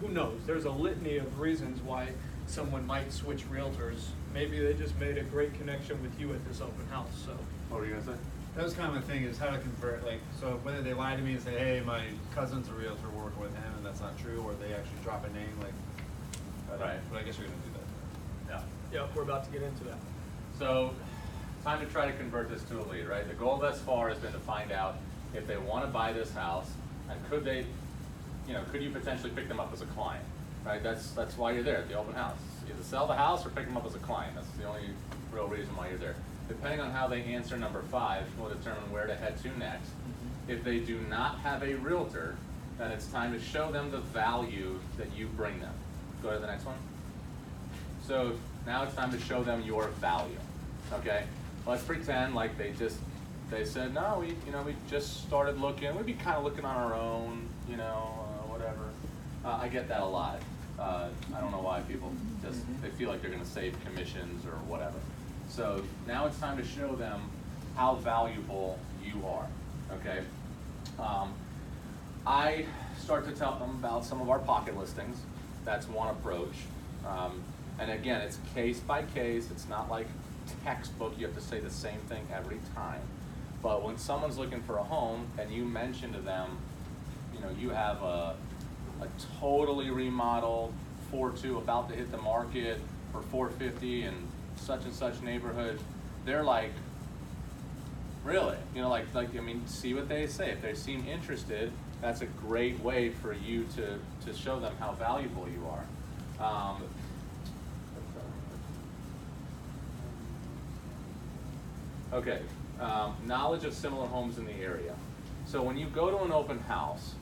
who knows? There's a litany of reasons why someone might switch realtors. Maybe they just made a great connection with you at this open house. So, What were you gonna say? That was kind of my thing, is how to convert, like, so whether they lie to me and say, hey, my cousin's a realtor, we're working with him, and that's not true, or they actually drop a name, like, Right. But I guess you're gonna do that. Yeah. yeah, we're about to get into that. So, time to try to convert this to a lead, right? The goal thus far has been to find out if they want to buy this house, and could you potentially pick them up as a client, right? That's why you're there at the open house. Either sell the house or pick them up as a client. That's the only real reason why you're there. Depending on how they answer number 5, will determine where to head to next. If they do not have a realtor, then it's time to show them the value that you bring them. Go to the next one. So now it's time to show them your value, okay? Let's pretend like they said, no, we just started looking. We'd be kind of looking on our own, whatever. I get that a lot. I don't know why people they feel like they're gonna save commissions or whatever. So now it's time to show them how valuable you are, okay? I start to tell them about some of our pocket listings. That's one approach. And again, it's case by case. It's not like textbook, you have to say the same thing every time. But when someone's looking for a home and you mention to them, you have a totally remodeled 4.2 about to hit the market for $450 in such and such neighborhood, they're like, really? See what they say. If they seem interested, that's a great way for you to show them how valuable you are. Okay, knowledge of similar homes in the area. So when you go to an open house,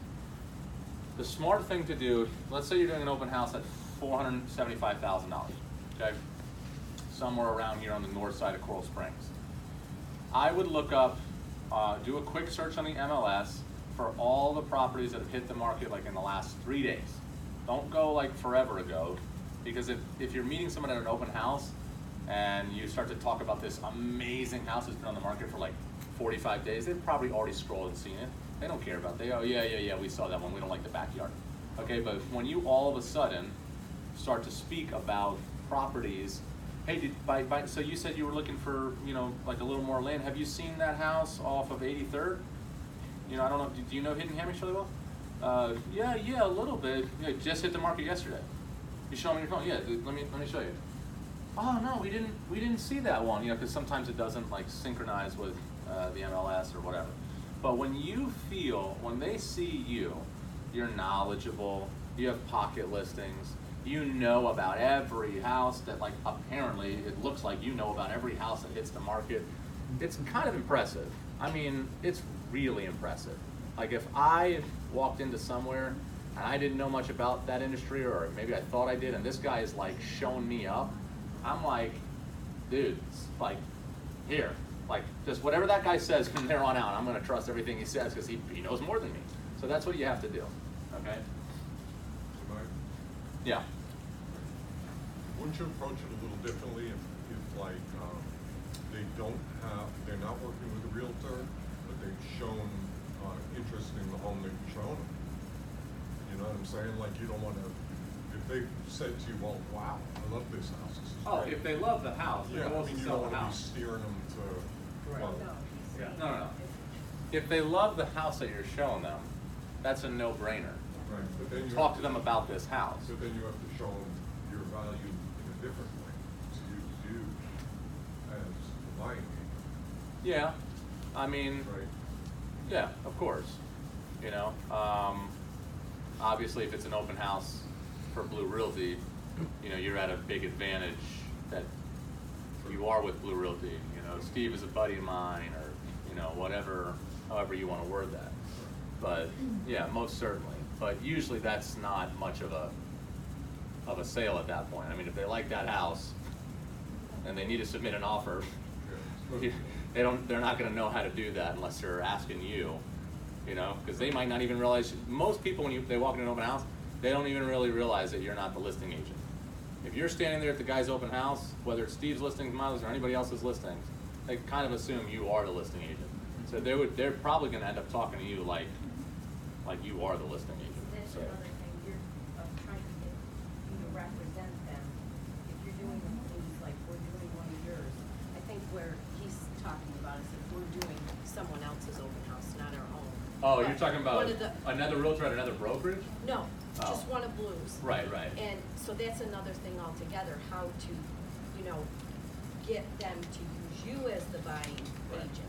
the smart thing to do, let's say you're doing an open house at $475,000, okay? Somewhere around here on the north side of Coral Springs. I would look up, do a quick search on the MLS for all the properties that have hit the market like in the last 3 days. Don't go like forever ago, because if you're meeting someone at an open house and you start to talk about this amazing house that's been on the market for like 45 days, they've probably already scrolled and seen it. They don't care about it. Oh yeah, we saw that one, we don't like the backyard. Okay, but when you all of a sudden start to speak about properties, hey, so you said you were looking for, like a little more land. Have you seen that house off of 83rd? I don't know, do you know Hidden Hamish really well? Yeah, a little bit. It just hit the market yesterday. You show them your phone. Yeah, let me show you. Oh no, we didn't see that one. You know, because sometimes it doesn't like synchronize with the MLS or whatever. But when they see you, you're knowledgeable. You have pocket listings. You know about every house that, like, apparently it looks like you know about every house that hits the market. It's kind of impressive. I mean, it's really impressive. Like, if I walked into somewhere and I didn't know much about that industry, or maybe I thought I did, and this guy is like showing me up, I'm like, dude, it's like, here, like, just whatever that guy says from there on out, I'm gonna trust everything he says because he knows more than me. So that's what you have to do, okay? Yeah. Wouldn't you approach it a little differently if like, they're not working with a realtor, but they've shown interest in the home they've shown them? You know what I'm saying? Like, you don't want to, if they said to you, well, wow, I love this house. This is great. If they love the house, Yeah, they'll I also mean, you sell don't the want to be house. steering them to, well, No. If they love the house that you're showing them, that's a no-brainer. right, but then you Talk have to them about this house. So then you have to show them your value in a different way, to use you as the buying agent, Yeah, I mean, right? yeah, of course. You know, obviously if it's an open house for Blue Realty, you know, you're at a big advantage that you are with Blue Realty. You know, Steve is a buddy of mine, or, you know, whatever, however you want to word that. But yeah, most certainly. But usually that's not much of a sale at that point. I mean, if they like that house and they need to submit an offer, they're not going to know how to do that unless they're asking you. You know, because they might not even realize. Most people, when they walk into an open house, they don't even really realize that you're not the listing agent. If you're standing there at the guy's open house, whether it's Steve's listings, my listings, or anybody else's listings, they kind of assume you are the listing agent. So they're probably going to end up talking to you like you are the listing agent. That's So. another thing, you're trying to get you to represent them. If you're doing the movies like we're doing one of yours, I think where he's talking about is if we're doing someone else's open house, not our own. Oh, But you're talking about one of the- another realtor at another brokerage? No, Oh. just one of Blue's. Right. And so that's another thing altogether, how to, you know, get them to use you as the buying Right. agent.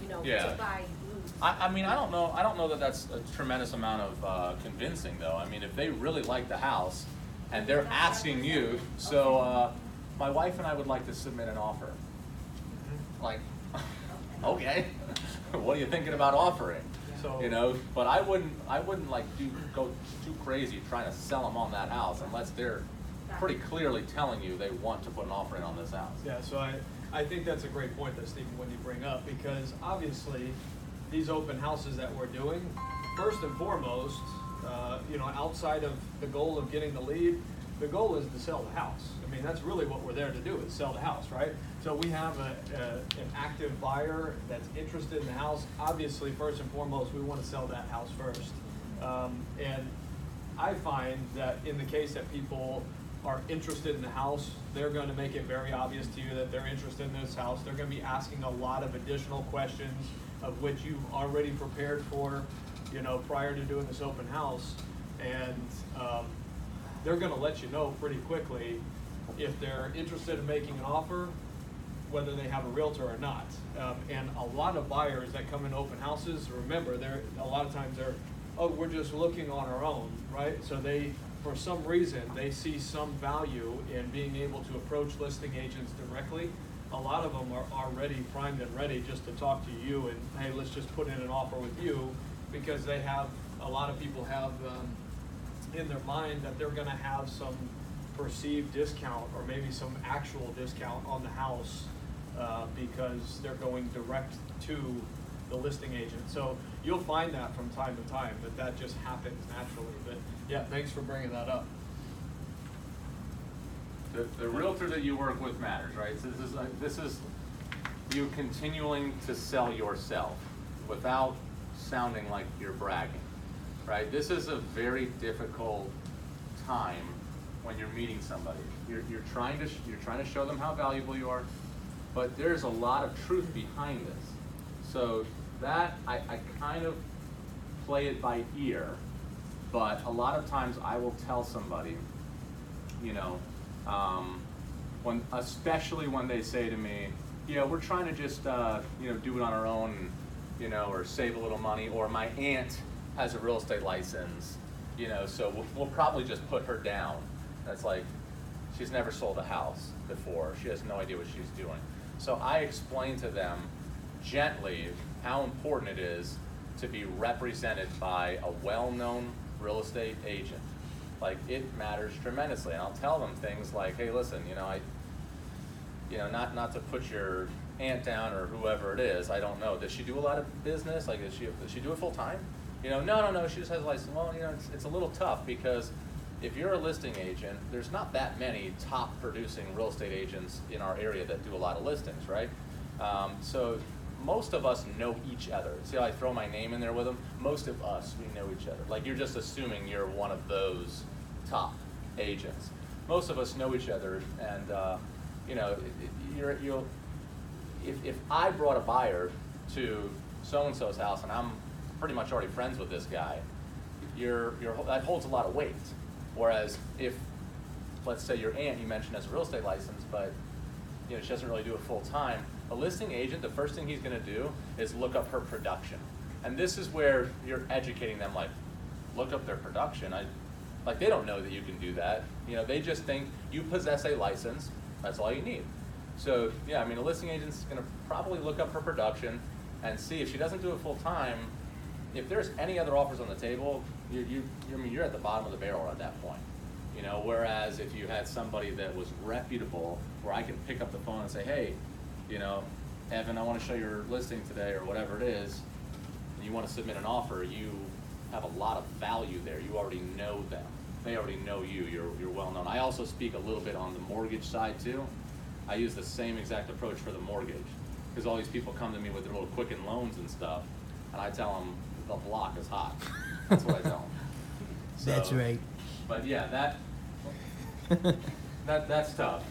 You know, Yeah. to buy Blue's. I mean, I don't know that that's a tremendous amount of convincing, though. I mean, if they really like the house and they're asking you, so my wife and I would like to submit an offer. Like, okay, what are you thinking about offering? So- You know, but I wouldn't like go too crazy trying to sell them on that house unless they're pretty clearly telling you they want to put an offer in on this house. Yeah, so I think that's a great point that Stephen, when you bring up, because obviously these open houses that we're doing, first and foremost, you know, outside of the goal of getting the lead, the goal is to sell the house. I mean, that's really what we're there to do, is sell the house, right? So we have an active buyer that's interested in the house. Obviously, first and foremost, we want to sell that house first. And I find that in the case that people are interested in the house, they're going to make it very obvious to you that they're interested in this house. They're going to be asking a lot of additional questions of which you've already prepared for, you know, prior to doing this open house. And they're going to let you know pretty quickly if they're interested in making an offer, whether they have a realtor or not. And a lot of buyers that come in open houses, remember, a lot of times they're, oh, we're just looking on our own, right? So they, for some reason, they see some value in being able to approach listing agents directly. A lot of them are already primed and ready just to talk to you and, hey, let's just put in an offer with you, because they have, a lot of people have in their mind that they're gonna have some perceived discount or maybe some actual discount on the house because they're going direct to the listing agent. So you'll find that from time to time, that just happens naturally. But yeah, thanks for bringing that up. The realtor that you work with matters, right? So this is you continuing to sell yourself without sounding like you're bragging, right? This is a very difficult time when you're meeting somebody. You're trying to show them how valuable you are, but there's a lot of truth behind this. So that I kind of play it by ear, but a lot of times I will tell somebody, you know, especially when they say to me, yeah, we're trying to just, you know, do it on our own, you know, or save a little money, or my aunt has a real estate license, you know, so we'll probably just put her down. That's like, she's never sold a house before. She has no idea what she's doing. So I explain to them gently how important it is to be represented by a well-known real estate agent. Like, it matters tremendously. And I'll tell them things like, hey, listen, you know, not to put your aunt down or whoever it is, I don't know. Does she do a lot of business? Like, does she do it full time? You know, no, she just has a license. Well, you know, it's a little tough because if you're a listing agent, there's not that many top producing real estate agents in our area that do a lot of listings, right? So most of us know each other. See how I throw my name in there with them? Most of us, we know each other. Like, you're just assuming you're one of those top agents. Most of us know each other, and you know, if I brought a buyer to so-and-so's house and I'm pretty much already friends with this guy, that holds a lot of weight. Whereas if, let's say your aunt you mentioned has a real estate license, but you know, she doesn't really do it full time, a listing agent, the first thing he's gonna do is look up her production. And this is where you're educating them, like, look up their production. Like, they don't know that you can do that. You know, they just think you possess a license, that's all you need. So yeah, I mean, a listing agent's gonna probably look up her production and see if she doesn't do it full time. If there's any other offers on the table, you're at the bottom of the barrel at that point. You know, whereas if you had somebody that was reputable, where I can pick up the phone and say, hey, you know, Evan, I want to show your listing today, or whatever it is, and you want to submit an offer, you have a lot of value there. You already know them. They already know you. You're well known. I also speak a little bit on the mortgage side too. I use the same exact approach for the mortgage, because all these people come to me with their little Quicken loans and stuff, and I tell them the block is hot. That's what I tell them. So, That's right. But yeah, that's tough.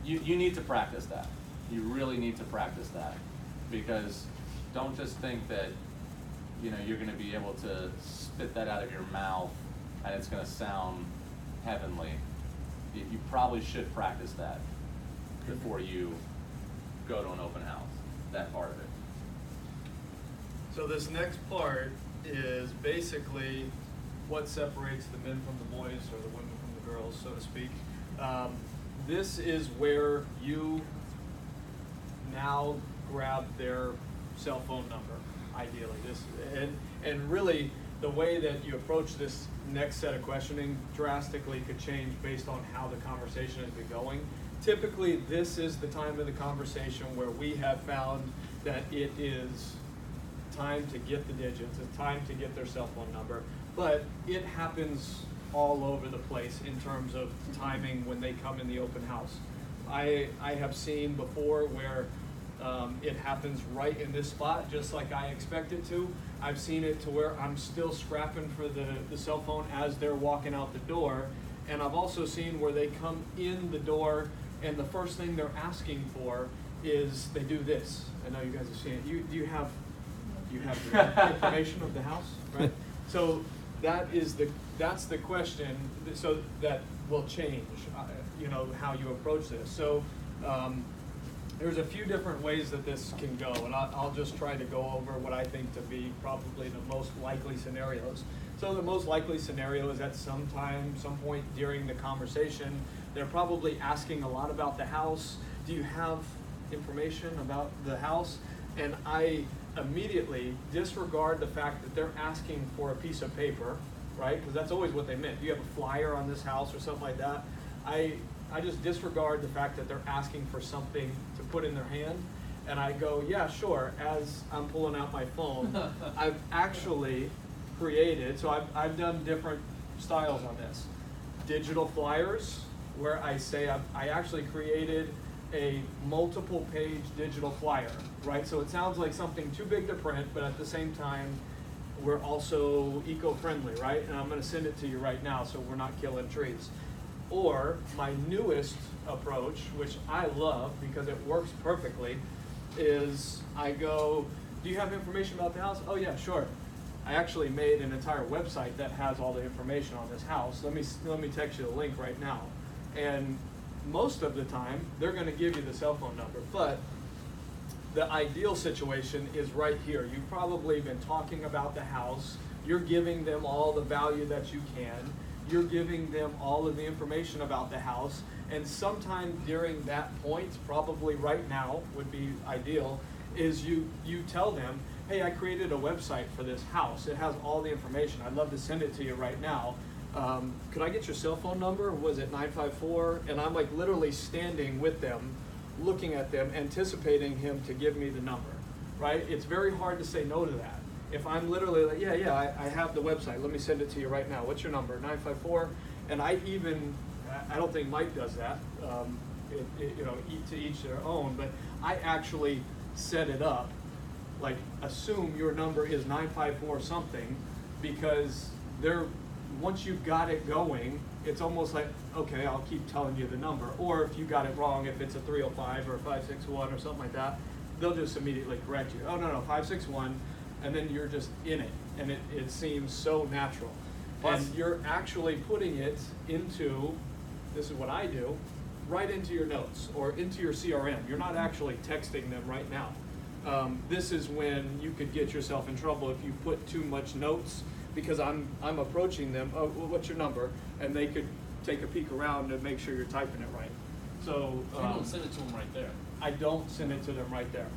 You need to practice that. You really need to practice that, because don't just think that, you know, you're going to be able to spit that out of your mouth and it's going to sound heavenly. You probably should practice that before you go to an open house, that part of it. So this next part is basically what separates the men from the boys, or the women from the girls, so to speak. This is where you now grab their cell phone number, ideally. And really, the way that you approach this next set of questioning drastically could change based on how the conversation has been going. Typically, this is the time of the conversation where we have found that it is time to get the digits, it's time to get their cell phone number, but it happens all over the place in terms of timing when they come in the open house. I have seen before where it happens right in this spot, just like I expect it to. I've seen it to where I'm still scrapping for the cell phone as they're walking out the door, and I've also seen where they come in the door and the first thing they're asking for is they do this. I know you guys have seen it. You have the information of the house, right? So that's the question. So that will change, you know, how you approach this. So there's a few different ways that this can go, and I'll just try to go over what I think to be probably the most likely scenarios. So the most likely scenario is at some point during the conversation, they're probably asking a lot about the house. Do you have information about the house? And I immediately disregard the fact that they're asking for a piece of paper, right? Because that's always what they meant. Do you have a flyer on this house or something like that? I just disregard the fact that they're asking for something to put in their hand. And I go, yeah, sure. As I'm pulling out my phone, I've actually created, so I've done different styles on this. Digital flyers, where I say I actually created a multiple page digital flyer, right? So it sounds like something too big to print, but at the same time, we're also eco-friendly, right? And I'm gonna send it to you right now so we're not killing trees. Or my newest approach, which I love because it works perfectly, is I go, do you have information about the house? Oh yeah, sure. I actually made an entire website that has all the information on this house. Let me text you the link right now. And most of the time, they're gonna give you the cell phone number, but the ideal situation is right here. You've probably been talking about the house. You're giving them all the value that you can. You're giving them all of the information about the house. And sometime during that point, probably right now would be ideal, is you tell them, hey, I created a website for this house. It has all the information. I'd love to send it to you right now. Could I get your cell phone number? Was it 954? And I'm like literally standing with them, looking at them, anticipating him to give me the number, right? It's very hard to say no to that. If I'm literally like, yeah, I have the website. Let me send it to you right now. What's your number? 954. And I don't think Mike does that. You know, to each their own. But I actually set it up. Like, assume your number is 954 something, because once you've got it going, it's almost like, okay, I'll keep telling you the number. Or if you got it wrong, if it's a 305 or a 561 or something like that, they'll just immediately correct you. Oh, no, 561, and then you're just in it, and it seems so natural. Plus, and you're actually putting it into, this is what I do, right into your notes or into your CRM. You're not actually texting them right now. This is when you could get yourself in trouble if you put too much notes, because I'm approaching them, oh, well, what's your number? And they could take a peek around and make sure you're typing it right. So you don't send it to them right there. I don't send it to them right there.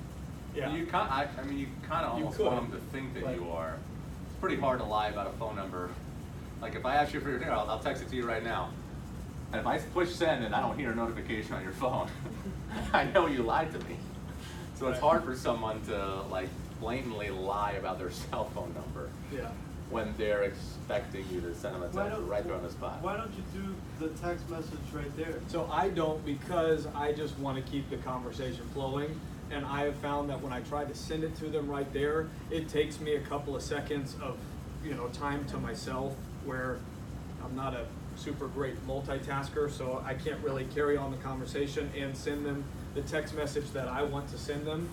Yeah. You kind of almost could, want them to think that you are. It's pretty hard to lie about a phone number. Like if I ask you for your number, I'll text it to you right now. And if I push send and I don't hear a notification on your phone, I know you lied to me. So it's hard for someone to like blatantly lie about their cell phone number. Yeah. When they're expecting you to send them a text right there on the spot. Why don't you do the text message right there? So I don't, because I just want to keep the conversation flowing. And I have found that when I try to send it to them right there, it takes me a couple of seconds of, time to myself, where I'm not a super great multitasker, so I can't really carry on the conversation and send them the text message that I want to send them.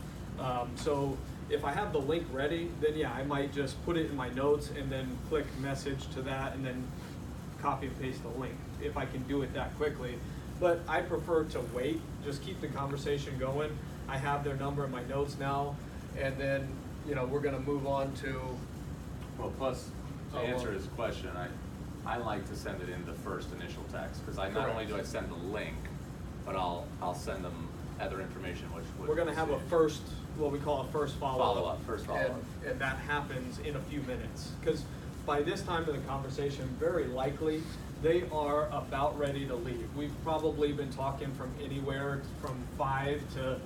So if I have the link ready, then yeah, I might just put it in my notes and then click message to that and then copy and paste the link, if I can do it that quickly. But I prefer to wait, just keep the conversation going. I have their number in my notes now, and then, we're gonna move on to. Well, plus, to answer his question, I like to send it in the first initial text, because not only do I send the link, but I'll send them other information, which we're gonna have a first, what we call a first follow-up. First follow-up. And that happens in a few minutes, because by this time of the conversation, very likely, they are about ready to leave. We've probably been talking from anywhere from 5 to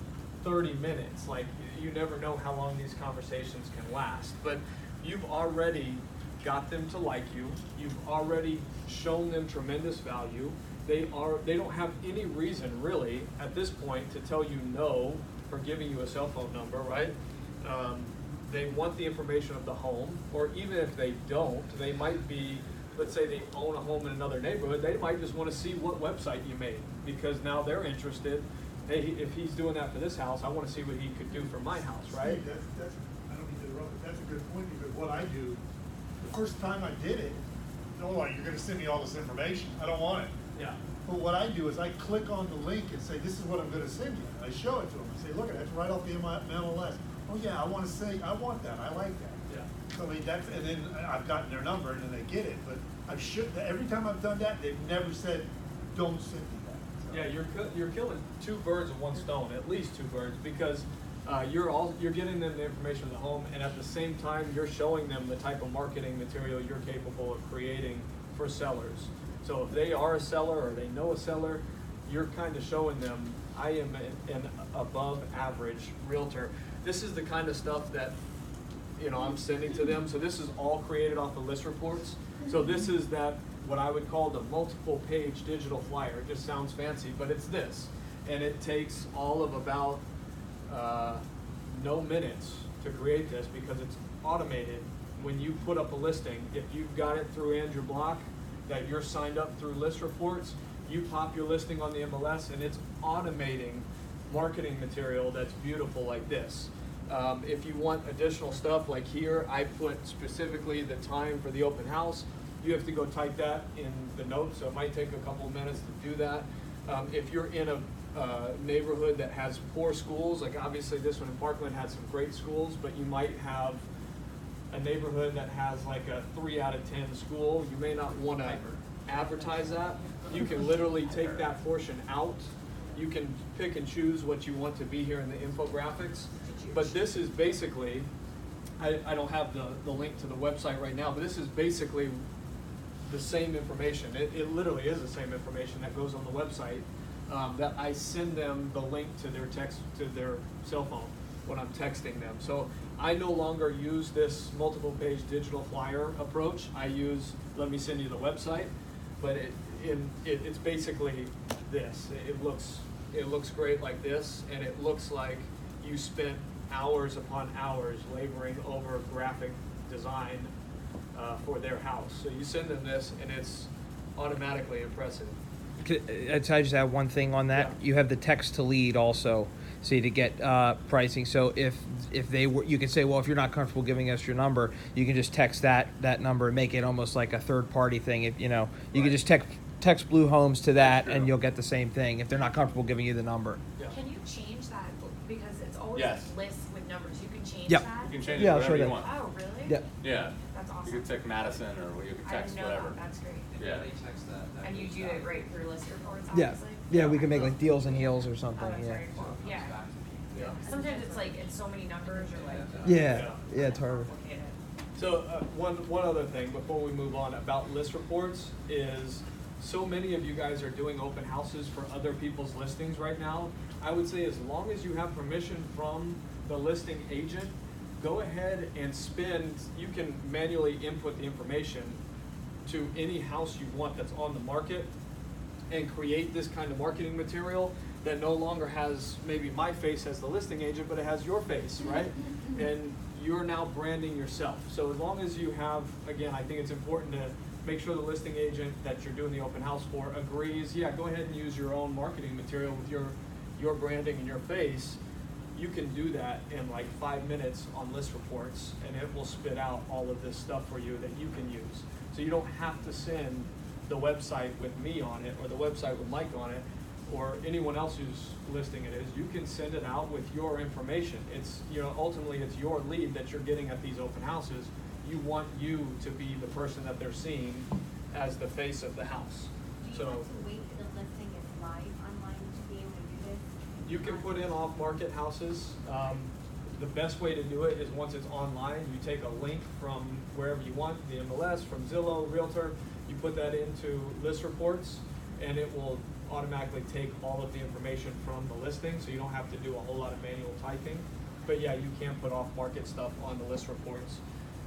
30 minutes. Like, you never know how long these conversations can last, but you've already got them to like you. You've already shown them tremendous value. They don't have any reason really at this point to tell you no for giving you a cell phone number, right? They want the information of the home, or even if they don't, they might be, let's say they own a home in another neighborhood, they might just want to see what website you made, because now they're interested. Hey, if he's doing that for this house, I want to see what he could do for my house, right? Steve, I don't mean to interrupt, but that's a good point, because what I do, the first time I did it, you're going to send me all this information. I don't want it. Yeah. But what I do is I click on the link and say, this is what I'm going to send you. And I show it to them. I say, look, that's right off the MLS. Oh yeah, I want that. I like that. Yeah. So I mean, and then I've gotten their number and then they get it. But every time I've done that, they've never said, don't send me that. So. Yeah, you're killing two birds with one stone, at least two birds, because you're getting them the information of the home, and at the same time you're showing them the type of marketing material you're capable of creating for sellers. So if they are a seller or they know a seller, you're kind of showing them, I am an above average realtor. This is the kind of stuff that I'm sending to them. So this is all created off of list reports. So this is what I would call the multiple page digital flyer. It just sounds fancy, but it's this. And it takes all of about no minutes to create this, because it's automated. When you put up a listing, if you've got it through Andrew Block, that you're signed up through list reports, you pop your listing on the MLS and it's automating marketing material that's beautiful like this. If you want additional stuff, like here, I put specifically the time for the open house. You have to go type that in the notes, so it might take a couple of minutes to do that. If you're in a neighborhood that has poor schools, like obviously this one in Parkland had some great schools, but you might have a neighborhood that has like a 3 out of 10 school, you may not want to advertise that. You can literally take that portion out. You can pick and choose what you want to be here in the infographics. But this is basically, I don't have the link to the website right now, but this is basically the same information. It literally is the same information that goes on the website, that I send them the link to their cell phone when I'm texting them. So I no longer use this multiple page digital flyer approach. I use, let me send you the website, but it's basically this. It looks great like this, and it looks like you spent hours upon hours laboring over graphic design for their house. So you send them this, and it's automatically impressive. I just add one thing on that. Yeah. You have the text to lead also, so to get pricing. So if they were, you can say, well, if you're not comfortable giving us your number, you can just text that number and make it almost like a third party thing. If you know, you can just text Blue Homes to that, and you'll get the same thing if they're not comfortable giving you the number. Yeah. Can you change that? Because it's always Yes. lists with numbers. You can change Yep. that? You can change Yeah, it I'll whatever show you that. want. Oh, really? Yep. Yeah. That's awesome. You could text Madison, or you could I text didn't know whatever. that. That's great. Yeah. And you do it right through list reports, Yeah. obviously? Yeah, we can make like deals and heels or something. Oh, that's Yeah. very cool. Yeah. Yeah. Sometimes it's like, it's so many numbers, you're like. Yeah. Yeah, it's hard. complicated. So one other thing before we move on about list reports is, so many of you guys are doing open houses for other people's listings right now. I would say as long as you have permission from the listing agent, go ahead and you can manually input the information to any house you want that's on the market and create this kind of marketing material that no longer has maybe my face as the listing agent, but it has your face, right? And you're now branding yourself. So as long as you have, again, I think it's important to make sure the listing agent that you're doing the open house for agrees, yeah, go ahead and use your own marketing material with your branding and your face. You can do that in like 5 minutes on list reports, and it will spit out all of this stuff for you that you can use. So you don't have to send the website with me on it, or the website with Mike on it, or anyone else who's listing it is. You can send it out with your information. It's, ultimately it's your lead that you're getting at these open houses. You want you to be the person that they're seeing as the face of the house. Do you So want to wait till the listing is live online to be able to do this? you can put in off-market houses. The best way to do it is once it's online, you take a link from wherever you want, the MLS, from Zillow, Realtor, you put that into list reports, and it will automatically take all of the information from the listing, so you don't have to do a whole lot of manual typing. But yeah, you can put off-market stuff on the list reports.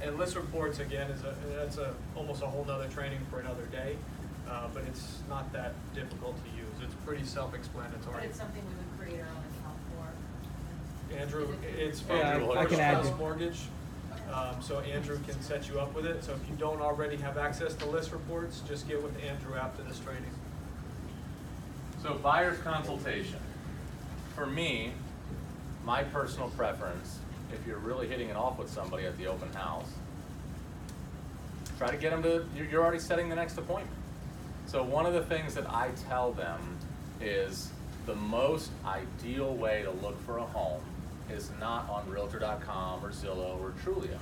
And list reports, again, that's almost a whole nother training for another day, but it's not that difficult to use. It's pretty But self-explanatory. it's something we would create our own account for. Andrew, it's from Yeah, Andrew I can add First you. Mortgage, so Andrew can set you up with it. So if you don't already have access to list reports, just get with Andrew after this training. So buyer's consultation. For me, my personal preference, if you're really hitting it off with somebody at the open house, try to get them to, you're already setting the next appointment. So one of the things that I tell them is the most ideal way to look for a home is not on Realtor.com or Zillow or Trulia.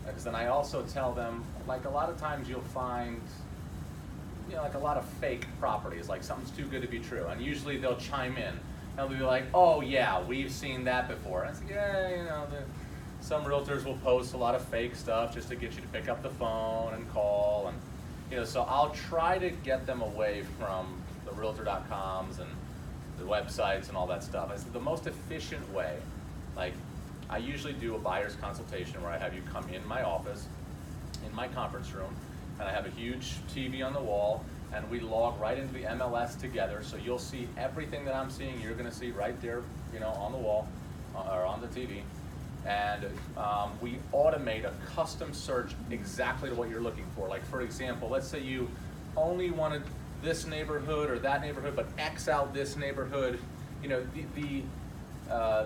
Because then I also tell them, like a lot of times you'll find, like a lot of fake properties, like something's too good to be true. And usually they'll chime in. And they'll be like, oh yeah, we've seen that before. And I say, yeah, some realtors will post a lot of fake stuff just to get you to pick up the phone and call. And, so I'll try to get them away from the Realtor.coms and the websites and all that stuff. I said the most efficient way, like I usually do a buyer's consultation where I have you come in my office, in my conference room, and I have a huge TV on the wall, and we log right into the MLS together, so you'll see everything that I'm seeing, you're gonna see right there, on the wall, or on the TV. And we automate a custom search exactly to what you're looking for. Like for example, let's say you only wanted this neighborhood or that neighborhood, but X out this neighborhood. The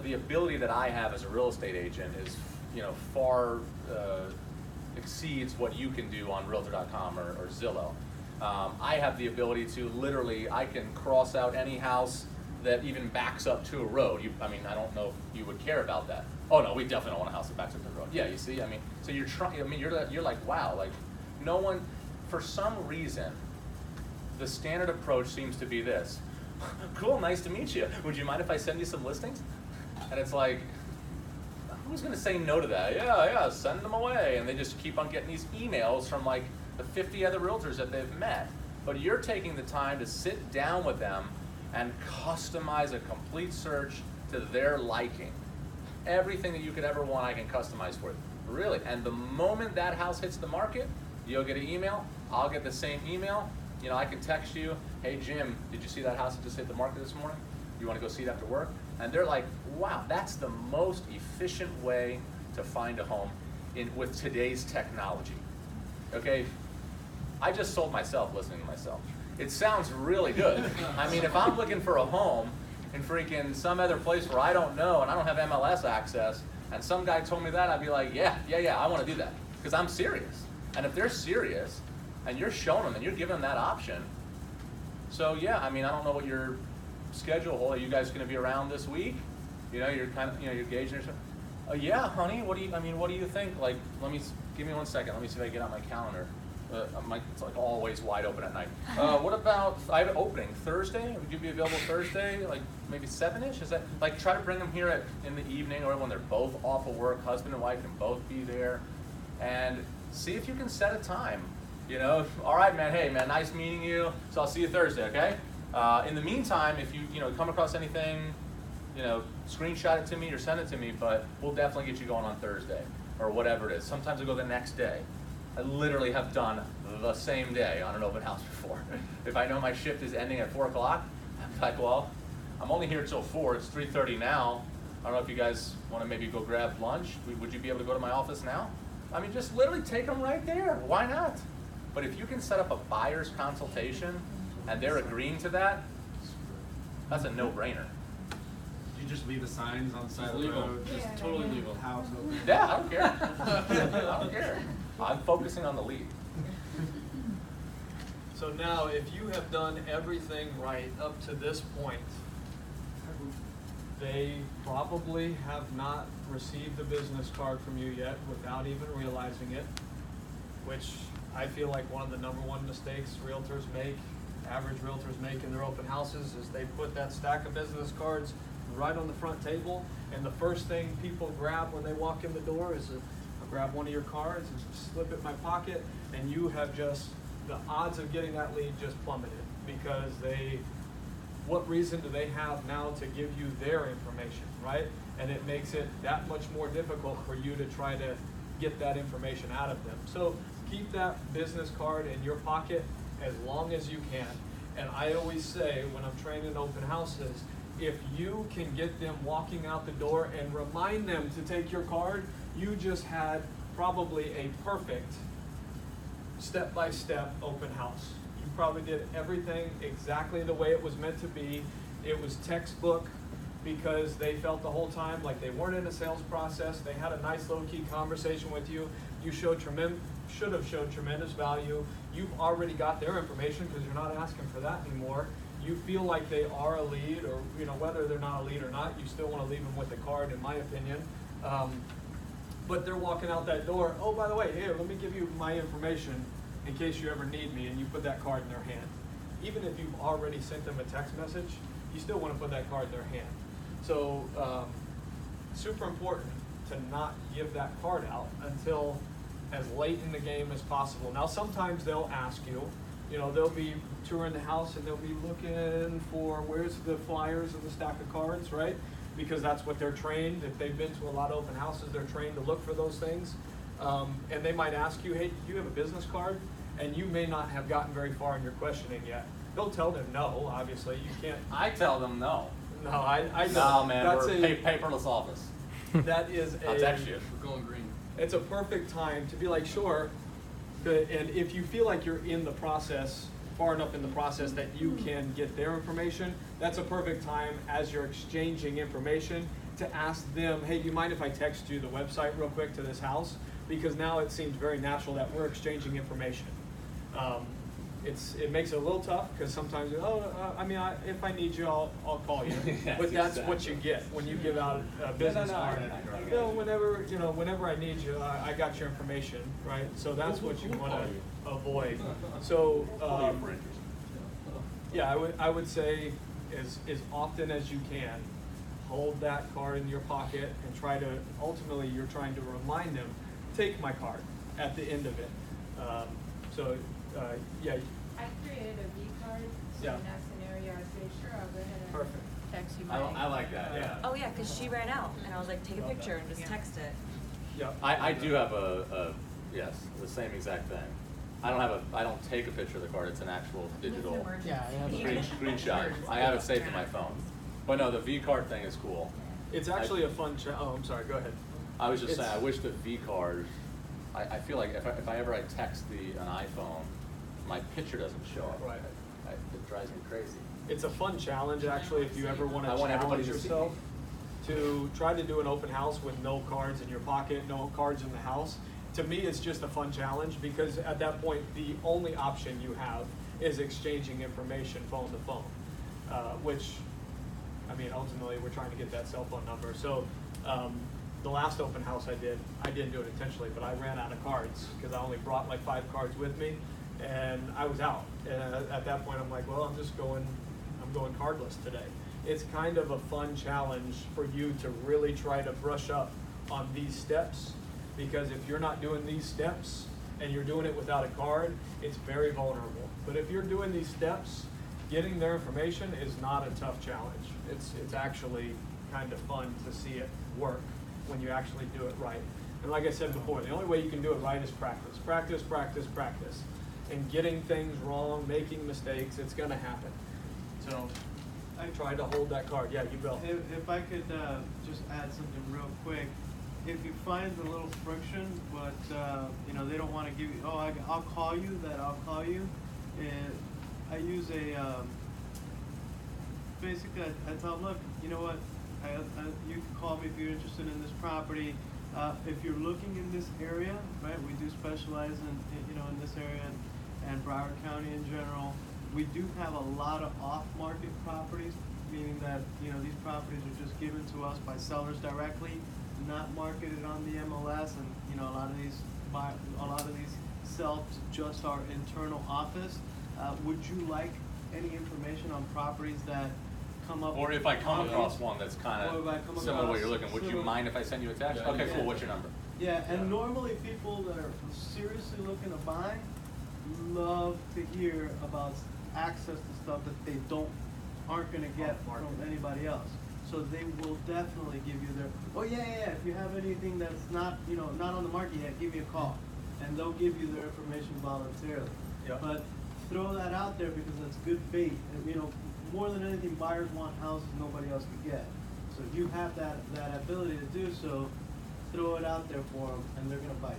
the ability that I have as a real estate agent is, far exceeds what you can do on Realtor.com or Zillow. I have the ability to literally, I can cross out any house that even backs up to a road. I don't know if you would care about that. Oh no, we definitely don't want a house that backs up to the road. Yeah, you see, so you're trying, you're like, wow, like no one, for some reason, the standard approach seems to be this. Cool, nice to meet you. Would you mind if I send you some listings? And it's like, who's gonna say no to that? Yeah, send them away. And they just keep on getting these emails from like the 50 other realtors that they've met. But you're taking the time to sit down with them and customize a complete search to their liking. Everything that you could ever want, I can customize for you. Really. And the moment that house hits the market, you'll get an email, I'll get the same email. I can text you, hey Jim, did you see that house that just hit the market this morning? You want to go see it after work? And they're like, wow, that's the most efficient way to find a home with today's technology. Okay, I just sold myself listening to myself. It sounds really good. If I'm looking for a home in freaking some other place where I don't know and I don't have MLS access, and some guy told me that, I'd be like, yeah, I want to do that, because I'm serious. And if they're serious, and you're showing them and you're giving them that option, so yeah, I don't know what your schedule, are you guys going to be around this week? You're kind of, you're gauging yourself. Yeah, honey, what do you think? Like, give me 1 second. Let me see if I can get out my calendar. It's like always wide open at night. What about, I have an opening Thursday? Would you be available Thursday? Like maybe 7-ish? Is that, like, try to bring them here in the evening or when they're both off of work, husband and wife can both be there, and see if you can set a time. All right, man, hey, man, nice meeting you, so I'll see you Thursday, okay? In the meantime, if you, come across anything, screenshot it to me or send it to me, but we'll definitely get you going on Thursday or whatever it is. Sometimes I go the next day. I literally have done the same day on an open house before. If I know my shift is ending at 4 o'clock, I'm like, well, I'm only here till 4, it's 3:30 now. I don't know if you guys want to maybe go grab lunch. Would you be able to go to my office now? Just literally take them right there. Why not? But if you can set up a buyer's consultation and they're agreeing to that, that's a no-brainer. You just leave the signs on the side of the Legal. road. Just Yeah, totally yeah. legal. House open. Yeah, I don't care. I don't care. I'm focusing on the lead. So now, if you have done everything right up to this point, they probably have not received a business card from you yet without even realizing it, which I feel like one of the #1 mistakes realtors make, average realtors make in their open houses, is they put that stack of business cards right on the front table, and the first thing people grab when they walk in the door is I'll grab one of your cards and slip it in my pocket, and you have just, the odds of getting that lead just plummeted, because what reason do they have now to give you their information, right? And it makes it that much more difficult for you to try to get that information out of them. So keep that business card in your pocket as long as you can. And I always say when I'm training open houses, if you can get them walking out the door and remind them to take your card, you just had probably a perfect step-by-step open house. You probably did everything exactly the way it was meant to be. It was textbook, because they felt the whole time like they weren't in a sales process. They had a nice low-key conversation with you. You should have showed tremendous value. You've already got their information because you're not asking for that anymore. You feel like they are a lead, or whether they're not a lead or not, you still want to leave them with the card, in my opinion. But they're walking out that door. Oh, by the way, here, let me give you my information in case you ever need me, and you put that card in their hand. Even if you've already sent them a text message, you still want to put that card in their hand. So, super important to not give that card out until as late in the game as possible. Now, sometimes they'll ask you, they'll be touring the house and they'll be looking for where's the flyers and the stack of cards, right? Because that's what they're trained. If they've been to a lot of open houses, they're trained to look for those things. And they might ask you, hey, do you have a business card? And you may not have gotten very far in your questioning yet. They'll tell them no, obviously. You can't. I tell them no. No, I don't. No, man, That's we're paperless office. That is I'll text you. We're going green. It's a perfect time to be like, sure. And if you feel like you're in the process far enough in the process that you can get their information, that's a perfect time as you're exchanging information to ask them, hey, do you mind if I text you the website real quick to this house? Because now it seems very natural that we're exchanging information. It makes it a little tough because sometimes, if I need you, I'll call you. Yes, But that's what exactly. you get when you give out a business card. I Bill, whenever I need you, I got your information, right? So that's what you want to avoid. So, yeah, I would say as often as you can, hold that card in your pocket and try to, ultimately you're trying to remind them, take my card at the end of it. Yeah. I created a V card, so Yeah. in that scenario, I say, sure, I'll go ahead and Perfect. text you I, my. I like that, yeah. Oh, yeah, because she ran out, and I was like, take a picture and just text it. Yeah. I do have yes, the same exact thing. I don't take a picture of the card, it's an actual digital screenshot. I have it saved to my phone. But no, the V card thing is cool. It's actually a fun I'm sorry, go ahead. I was just saying, I wish the V card, I feel like if I text an iPhone, my picture doesn't show up. Right. It drives me crazy. It's a fun challenge, actually, if you ever want I to want everybody challenge to see yourself to try to do an open house with no cards in your pocket, no cards in the house. To me, it's just a fun challenge because at that point, the only option you have is exchanging information phone to phone, which, ultimately, we're trying to get that cell phone number. So the last open house I didn't do it intentionally, but I ran out of cards because I only brought like 5 cards with me, and I was out. And at that point, I'm like, well, I'm going cardless today. It's kind of a fun challenge for you to really try to brush up on these steps, because if you're not doing these steps and you're doing it without a card, it's very vulnerable. But if you're doing these steps, getting their information is not a tough challenge. It's actually kind of fun to see it work when you actually do it right. And like I said before, the only way you can do it right is practice. Practice, practice, practice. And getting things wrong, making mistakes, it's gonna happen. So I try to hold that card. Yeah, you go. If I could just add something real quick, if you find a little friction, but they don't want to give you, I'll call you. And I use basically I tell them, look, you know what, you can call me if you're interested in this property. If you're looking in this area, right? We do specialize in this area and Broward County in general. We do have a lot of off-market properties, meaning that these properties are just given to us by sellers directly, not marketed on the MLS, and a lot of these sell to just our internal office. Would you like any information on properties that come up? Or if I come across one that's kind of similar to what you're looking, would you mind if I send you a text? Yeah. Okay, cool. What's your number? Yeah, and normally people that are seriously looking to buy love to hear about access to stuff that they aren't gonna get from anybody else. So they will definitely give you their, if you have anything that's not on the market yet, give me a call. And they'll give you their information voluntarily. Yeah. But throw that out there because that's good bait. And, more than anything, buyers want houses nobody else could get. So if you have that ability to do so, throw it out there for them, and they're gonna bite.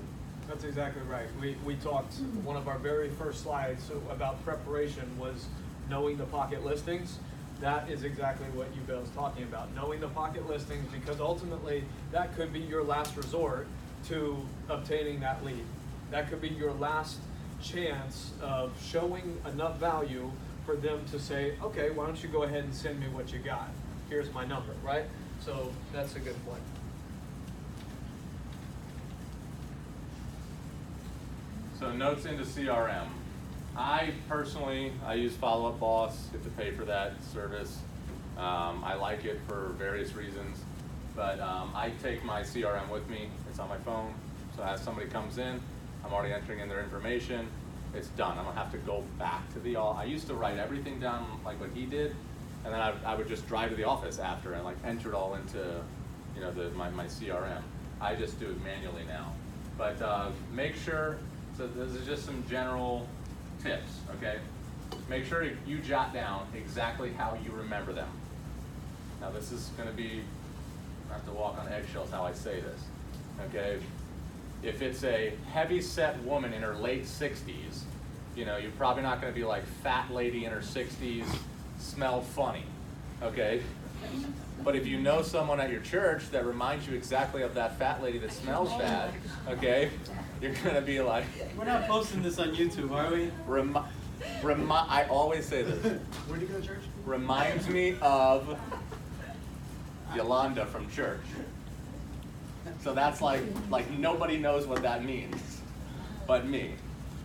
That's exactly right. We talked, one of our very first slides about preparation was knowing the pocket listings. That is exactly what you Bill's talking about, knowing the pocket listings, because ultimately that could be your last resort to obtaining that lead. That could be your last chance of showing enough value for them to say, okay, why don't you go ahead and send me what you got? Here's my number, right? So that's a good point. So notes into CRM. I personally use Follow Up Boss, get to pay for that service. I like it for various reasons, but I take my CRM with me. It's on my phone, so as somebody comes in, I'm already entering in their information. It's done. I don't have to go back to the office. I used to write everything down like what he did, and then I would just drive to the office after and like enter it all into my CRM. I just do it manually now. But make sure, so this is just some general tips, okay? Make sure you jot down exactly how you remember them. Now this is gonna be, I have to walk on eggshells how I say this, okay? If it's a heavy-set woman in her late 60s, You know, you're probably not gonna be like fat lady in her 60s, smelled funny, okay? But if you know someone at your church that reminds you exactly of that fat lady that smells bad, okay, you're gonna be like. We're not posting this on YouTube, are we? I always say this. Where'd you go to church? Reminds me of Yolanda from church. So that's like nobody knows what that means but me.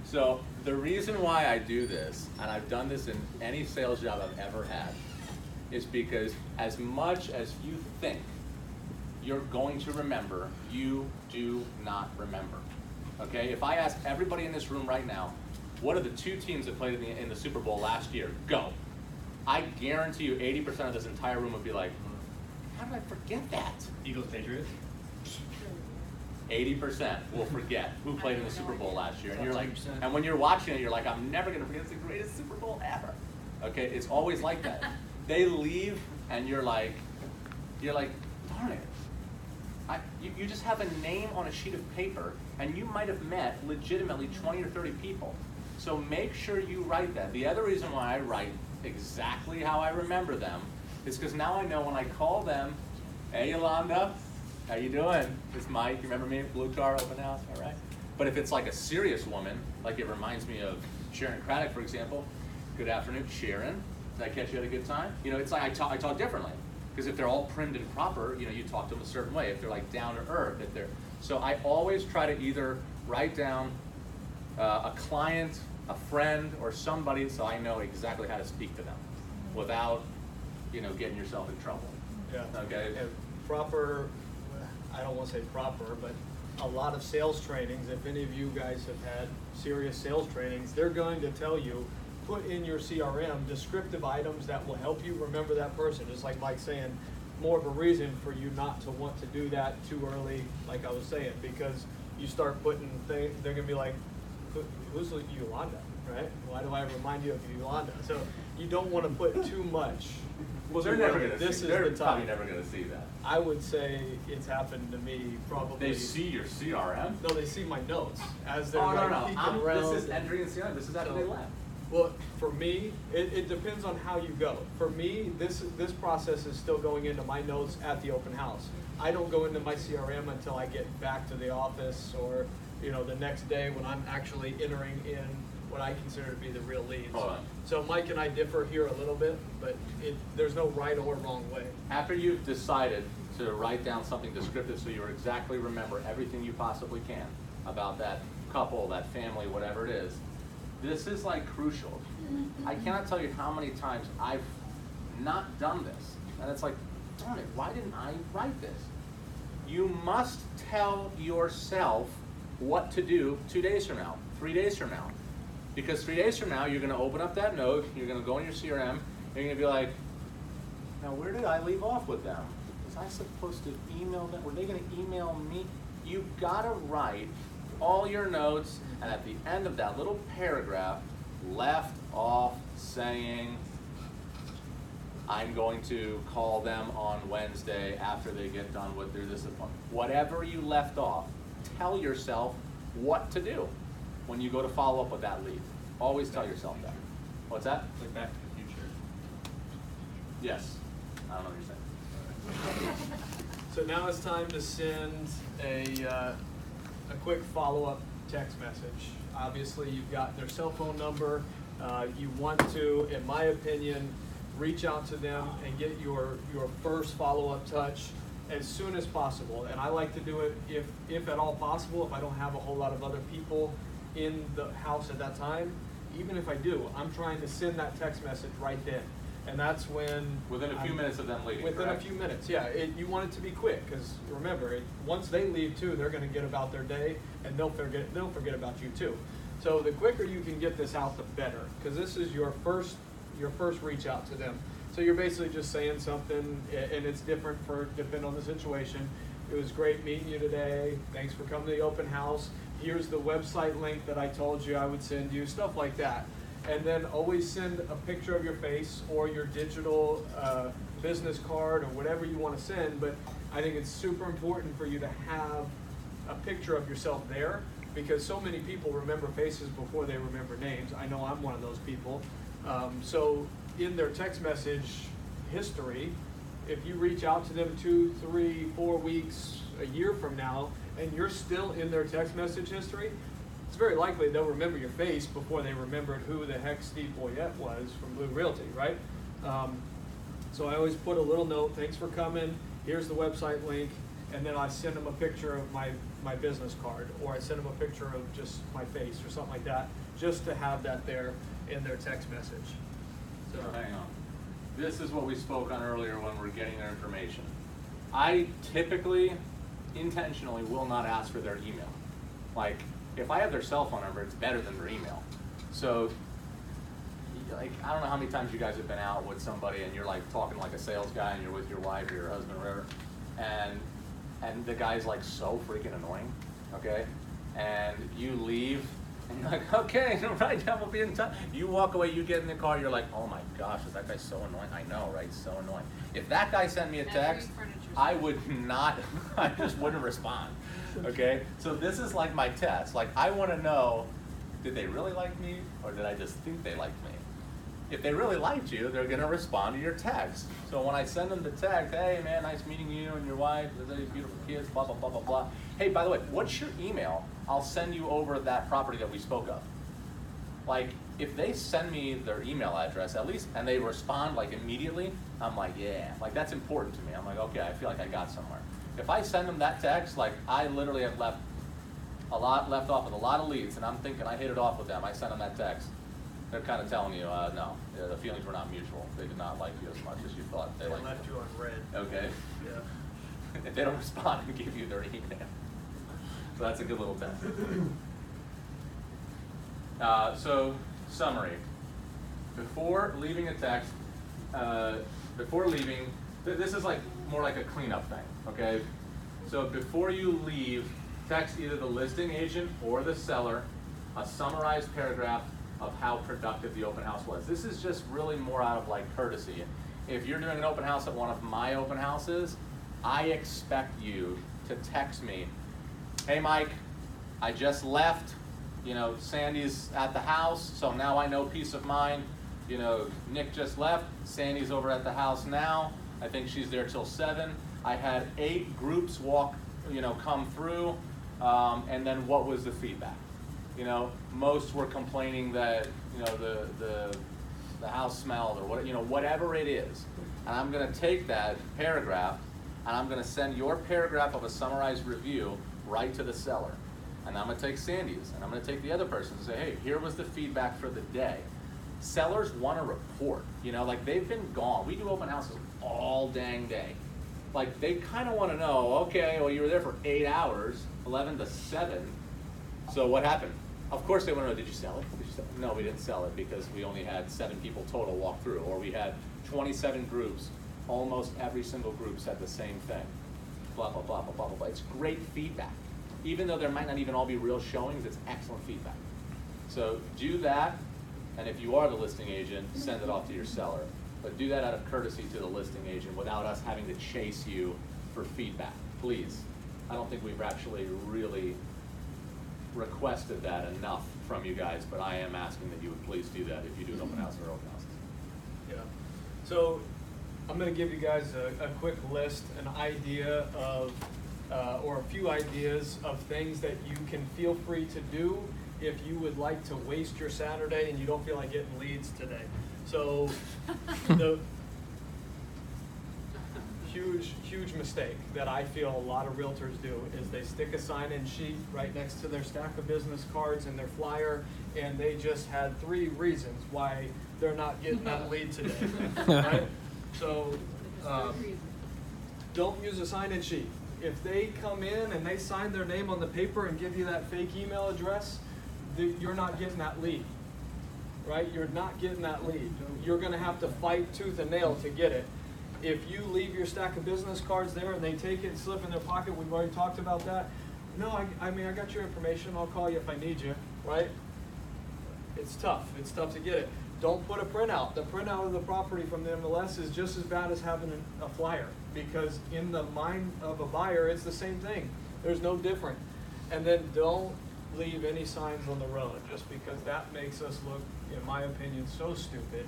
So the reason why I do this, and I've done this in any sales job I've ever had, is because as much as you think you're going to remember, you do not remember. Okay? If I ask everybody in this room right now, what are the two teams that played in the Super Bowl last year? Go. I guarantee you 80% of this entire room would be like, how did I forget that? Eagles, Patriots. 80% will forget who played in the Super Bowl last year. And you're like, and when you're watching it, you're like, I'm never gonna forget, it's the greatest Super Bowl ever. Okay, it's always like that. They leave and you're like, darn it. You just have a name on a sheet of paper and you might have met legitimately 20 or 30 people. So make sure you write that. The other reason why I write exactly how I remember them is because now I know when I call them, hey Yolanda, how you doing? It's Mike, you remember me? Blue Car Open House, all right? But if it's like a serious woman, like it reminds me of Sharon Craddock, for example, good afternoon, Sharon, did I catch you at a good time? You know, it's like I talk differently. Because if they're all primed and proper, you know, you talk to them a certain way. If they're like down to earth, so I always try to either write down a client, a friend, or somebody so I know exactly how to speak to them without, you know, getting yourself in trouble. Yeah. Okay? And proper, I don't want to say proper, but a lot of sales trainings, if any of you guys have had serious sales trainings, they're going to tell you, put in your CRM descriptive items that will help you remember that person. Just like Mike's saying, more of a reason for you not to want to do that too early, like I was saying, because you start putting things, they're gonna be like, who's Yolanda, right? Why do I remind you of Yolanda? So you don't want to put too much. Well, they're never gonna this see. is They're the probably time. never gonna see that. I would say it's happened to me probably. They see your CRM. No, they see my notes as they're Oh no, like no. peeking around. This is entering in CRM. This is after they left. Well, for me, it depends on how you go. For me, this process is still going into my notes at the open house. I don't go into my CRM until I get back to the office or, you know, the next day when I'm actually entering in what I consider to be the real leads. Hold on. So Mike and I differ here a little bit, but there's no right or wrong way. After you've decided to write down something descriptive so you exactly remember everything you possibly can about that couple, that family, whatever it is, this is like crucial. I cannot tell you how many times I've not done this. And it's like, darn it, why didn't I write this? You must tell yourself what to do 2 days from now, 3 days from now. Because 3 days from now, you're gonna open up that note, you're gonna go in your CRM, and you're gonna be like, now where did I leave off with them? Was I supposed to email them? Were they gonna email me? You gotta write all your notes, and at the end of that little paragraph, left off saying, I'm going to call them on Wednesday after they get done with their discipline. Whatever you left off, tell yourself what to do when you go to follow up with that lead. Always tell yourself that. What's that? Like Back to the Future. Yes. I don't know what you're saying. So now it's time to send a quick follow-up text message. Obviously, you've got their cell phone number. You want to, in my opinion, reach out to them and get your first follow-up touch as soon as possible. And I like to do it if at all possible, if I don't have a whole lot of other people in the house at that time. Even if I do, I'm trying to send that text message right then. And that's when... Within a few minutes of them leaving, Within correct? a few minutes, yeah. You want it to be quick, because remember, once they leave too, they're going to get about their day, and they'll forget about you too. So the quicker you can get this out, the better, because this is your first reach out to them. So you're basically just saying something, and it's different depending on the situation. It was great meeting you today. Thanks for coming to the open house. Here's the website link that I told you I would send you, stuff like that. And then always send a picture of your face or your digital business card or whatever you want to send. But I think it's super important for you to have a picture of yourself there because so many people remember faces before they remember names. I know I'm one of those people. So in their text message history, if you reach out to them 2, 3, 4 weeks, a year from now, and you're still in their text message history, it's very likely they'll remember your face before they remembered who the heck Steve Boyette was from Blue Realty, right? So I always put a little note, thanks for coming, here's the website link, and then I send them a picture of my business card, or I send them a picture of just my face or something like that, just to have that there in their text message. So hang on. This is what we spoke on earlier when we're getting their information. I typically, intentionally, will not ask for their email. Like, if I have their cell phone number, it's better than their email. So, like, I don't know how many times you guys have been out with somebody and you're like talking like a sales guy and you're with your wife or your husband or whatever, and the guy's like so freaking annoying, okay? And you leave and you're like, okay, right now we'll be in touch. You walk away, you get in the car, you're like, oh my gosh, is that guy so annoying? I know, right? So annoying. If that guy sent me a text, I would not, I just wouldn't respond, okay? So this is like my test. Like, I want to know, did they really like me or did I just think they liked me? If they really liked you, they're gonna respond to your text. So when I send them the text, hey man, nice meeting you and your wife, these beautiful kids, blah, blah, blah, blah, blah. Hey, by the way, what's your email? I'll send you over that property that we spoke of. Like, if they send me their email address, at least, and they respond like immediately, I'm like, yeah, like that's important to me. I'm like, okay, I feel like I got somewhere. If I send them that text, like I literally have left off with a lot of leads, and I'm thinking I hit it off with them. I send them that text. They're kind of telling you, no, the feelings were not mutual. They did not like you as much as you thought they liked left you on red. Okay. Yeah. If they don't respond and give you their email. So that's a good little test. So, summary. Before leaving a text, this is like more like a cleanup thing, okay? So before you leave, text either the listing agent or the seller a summarized paragraph of how productive the open house was. This is just really more out of like courtesy. If you're doing an open house at one of my open houses, I expect you to text me, hey Mike, I just left, you know, Sandy's at the house, so now I know peace of mind. You know, Nick just left, Sandy's over at the house now, I think she's there till 7. I had 8 groups come through, and then what was the feedback? You know, most were complaining that, you know, the house smelled or what, you know, whatever it is. And I'm gonna take that paragraph and I'm gonna send your paragraph of a summarized review right to the seller. And I'm gonna take Sandy's and I'm gonna take the other person and say, hey, here was the feedback for the day. Sellers want a report, you know, like they've been gone. We do open houses all dang day. Like they kind of want to know, okay, well you were there for 8 hours, 11 to 7. So what happened? Of course they want to know, did you sell it? Did you sell it? No, we didn't sell it because we only had 7 people total walk through, or we had 27 groups. Almost every single group said the same thing. Blah, blah, blah, blah, blah, blah, blah. It's great feedback. Even though there might not even all be real showings, it's excellent feedback. So do that, and if you are the listing agent, send it off to your seller. But do that out of courtesy to the listing agent without us having to chase you for feedback, please. I don't think we've actually really requested that enough from you guys, but I am asking that you would please do that if you do an open house or open houses. Yeah. So I'm going to give you guys a quick list, an idea of, or a few ideas of things that you can feel free to do if you would like to waste your Saturday and you don't feel like getting leads today. So the huge mistake that I feel a lot of realtors do is they stick a sign-in sheet right next to their stack of business cards and their flyer, and they just had 3 reasons why they're not getting that lead today, right? So don't use a sign-in sheet. If they come in and they sign their name on the paper and give you that fake email address, you're not getting that lead, right? You're not getting that lead. You're gonna have to fight tooth and nail to get it. If you leave your stack of business cards there and they take it and slip in their pocket, we've already talked about that. No, I mean, I got your information, I'll call you if I need you, right? It's tough to get it. Don't put a printout. The printout of the property from the MLS is just as bad as having a flyer, because in the mind of a buyer, it's the same thing. There's no different. And then don't leave any signs on the road, just because that makes us look, in my opinion, so stupid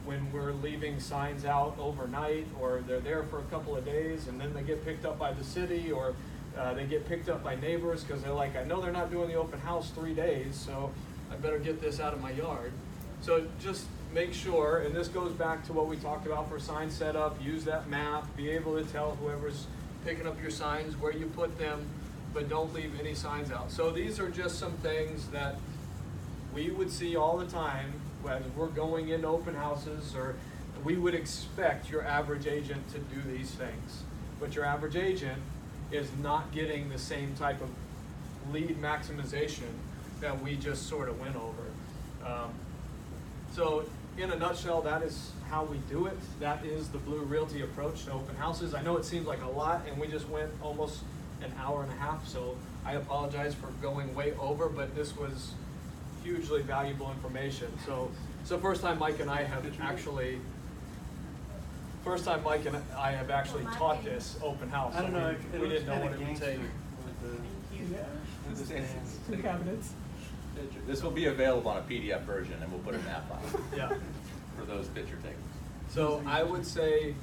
when we're leaving signs out overnight, or they're there for a couple of days and then they get picked up by the city, or they get picked up by neighbors because they're like, I know they're not doing the open house 3 days, so I better get this out of my yard. So just make sure, and this goes back to what we talked about for sign setup, use that map, be able to tell whoever's picking up your signs where you put them, but don't leave any signs out. So these are just some things that we would see all the time as we're going into open houses, or we would expect your average agent to do these things. But your average agent is not getting the same type of lead maximization that we just sort of went over. So in a nutshell, that is how we do it. That is the Blue Realty approach to open houses. I know it seems like a lot, and we just went almost an hour and a half, so I apologize for going way over, but this was hugely valuable information. So it's the first time Mike and I have actually taught this open house. I don't know, We didn't know what it would take. With the stands. The cabinets. This will be available on a PDF version, and we'll put it in that file. Yeah. For those picture takers. So I would say,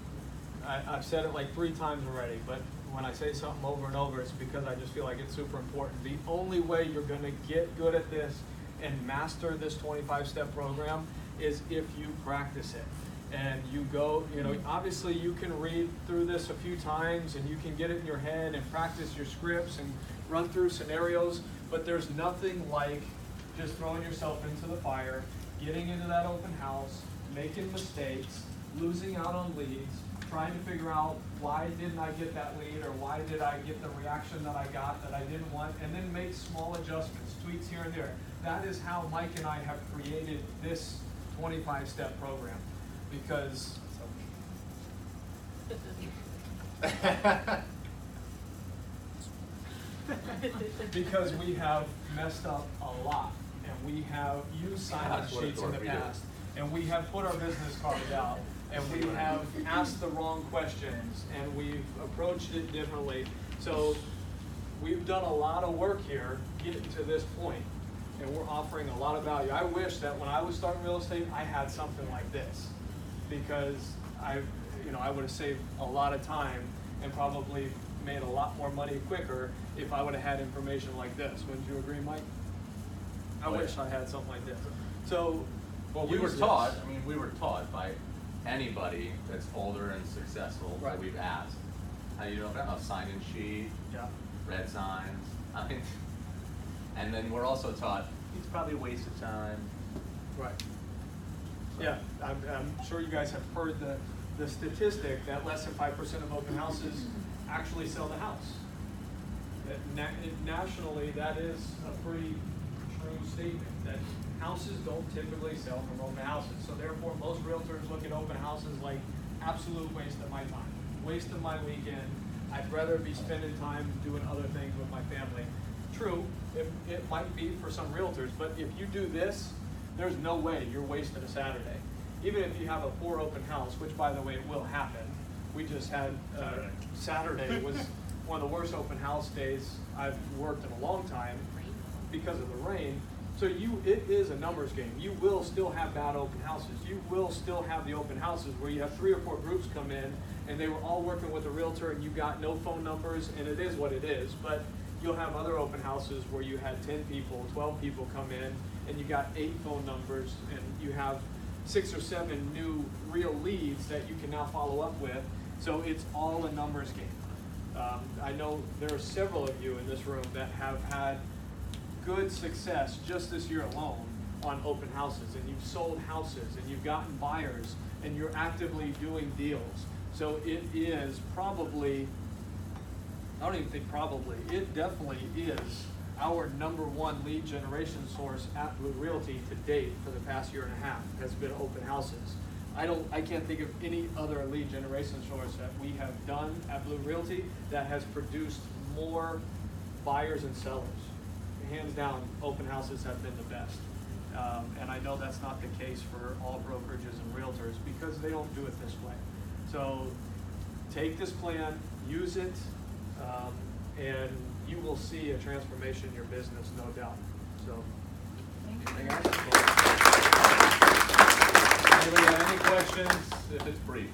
I've said it like 3 times already, but when I say something over and over, it's because I just feel like it's super important. The only way you're gonna get good at this and master this 25-step program is if you practice it. And you go, obviously you can read through this a few times and you can get it in your head and practice your scripts and run through scenarios, but there's nothing like just throwing yourself into the fire, getting into that open house, making mistakes, losing out on leads, trying to figure out why didn't I get that lead, or why did I get the reaction that I got that I didn't want, and then make small adjustments, tweaks here and there. That is how Mike and I have created this 25-step program, because because we have messed up a lot, and we have used sign-up sheets in the past, and we have put our business cards out, and we have asked the wrong questions, and we've approached it differently. So we've done a lot of work here getting to this point, and we're offering a lot of value. I wish that when I was starting real estate, I had something like this, because I would have saved a lot of time and probably made a lot more money quicker if I would have had information like this. Wouldn't you agree, Mike? I wish I had something like this. So, well, we were taught by anybody that's older and successful that we've asked. How you don't know, sign-in sheet, red signs. I mean, and then we're also taught it's probably a waste of time. Right. Yeah, I'm sure you guys have heard the statistic that less than 5% of open houses actually sell the house. Nationally, that is a pretty true statement, that houses don't typically sell from open houses. So therefore, most realtors look at open houses like absolute waste of my time, waste of my weekend. I'd rather be spending time doing other things with my family. True, it might be for some realtors, but if you do this, there's no way you're wasting a Saturday. Even if you have a poor open house, which by the way, it will happen. We just had, Saturday was one of the worst open house days I've worked in a long time because of the rain. So it is a numbers game. You will still have bad open houses. You will still have the open houses where you have 3 or 4 groups come in and they were all working with a realtor and you got no phone numbers, and it is what it is. But you'll have other open houses where you had 10 people, 12 people come in and you got 8 phone numbers, and you have 6 or 7 new real leads that you can now follow up with. So it's all a numbers game. I know there are several of you in this room that have had good success just this year alone on open houses, and you've sold houses and you've gotten buyers and you're actively doing deals. So it is probably, I don't even think probably, it definitely is our #1 lead generation source at Blue Realty to date for the past year and a half has been open houses. I can't think of any other lead generation source that we have done at Blue Realty that has produced more buyers and sellers. Hands down, open houses have been the best. And I know that's not the case for all brokerages and realtors because they don't do it this way. So take this plan, use it, and you will see a transformation in your business, no doubt. So, Anything else? Anybody have any questions? If it's brief.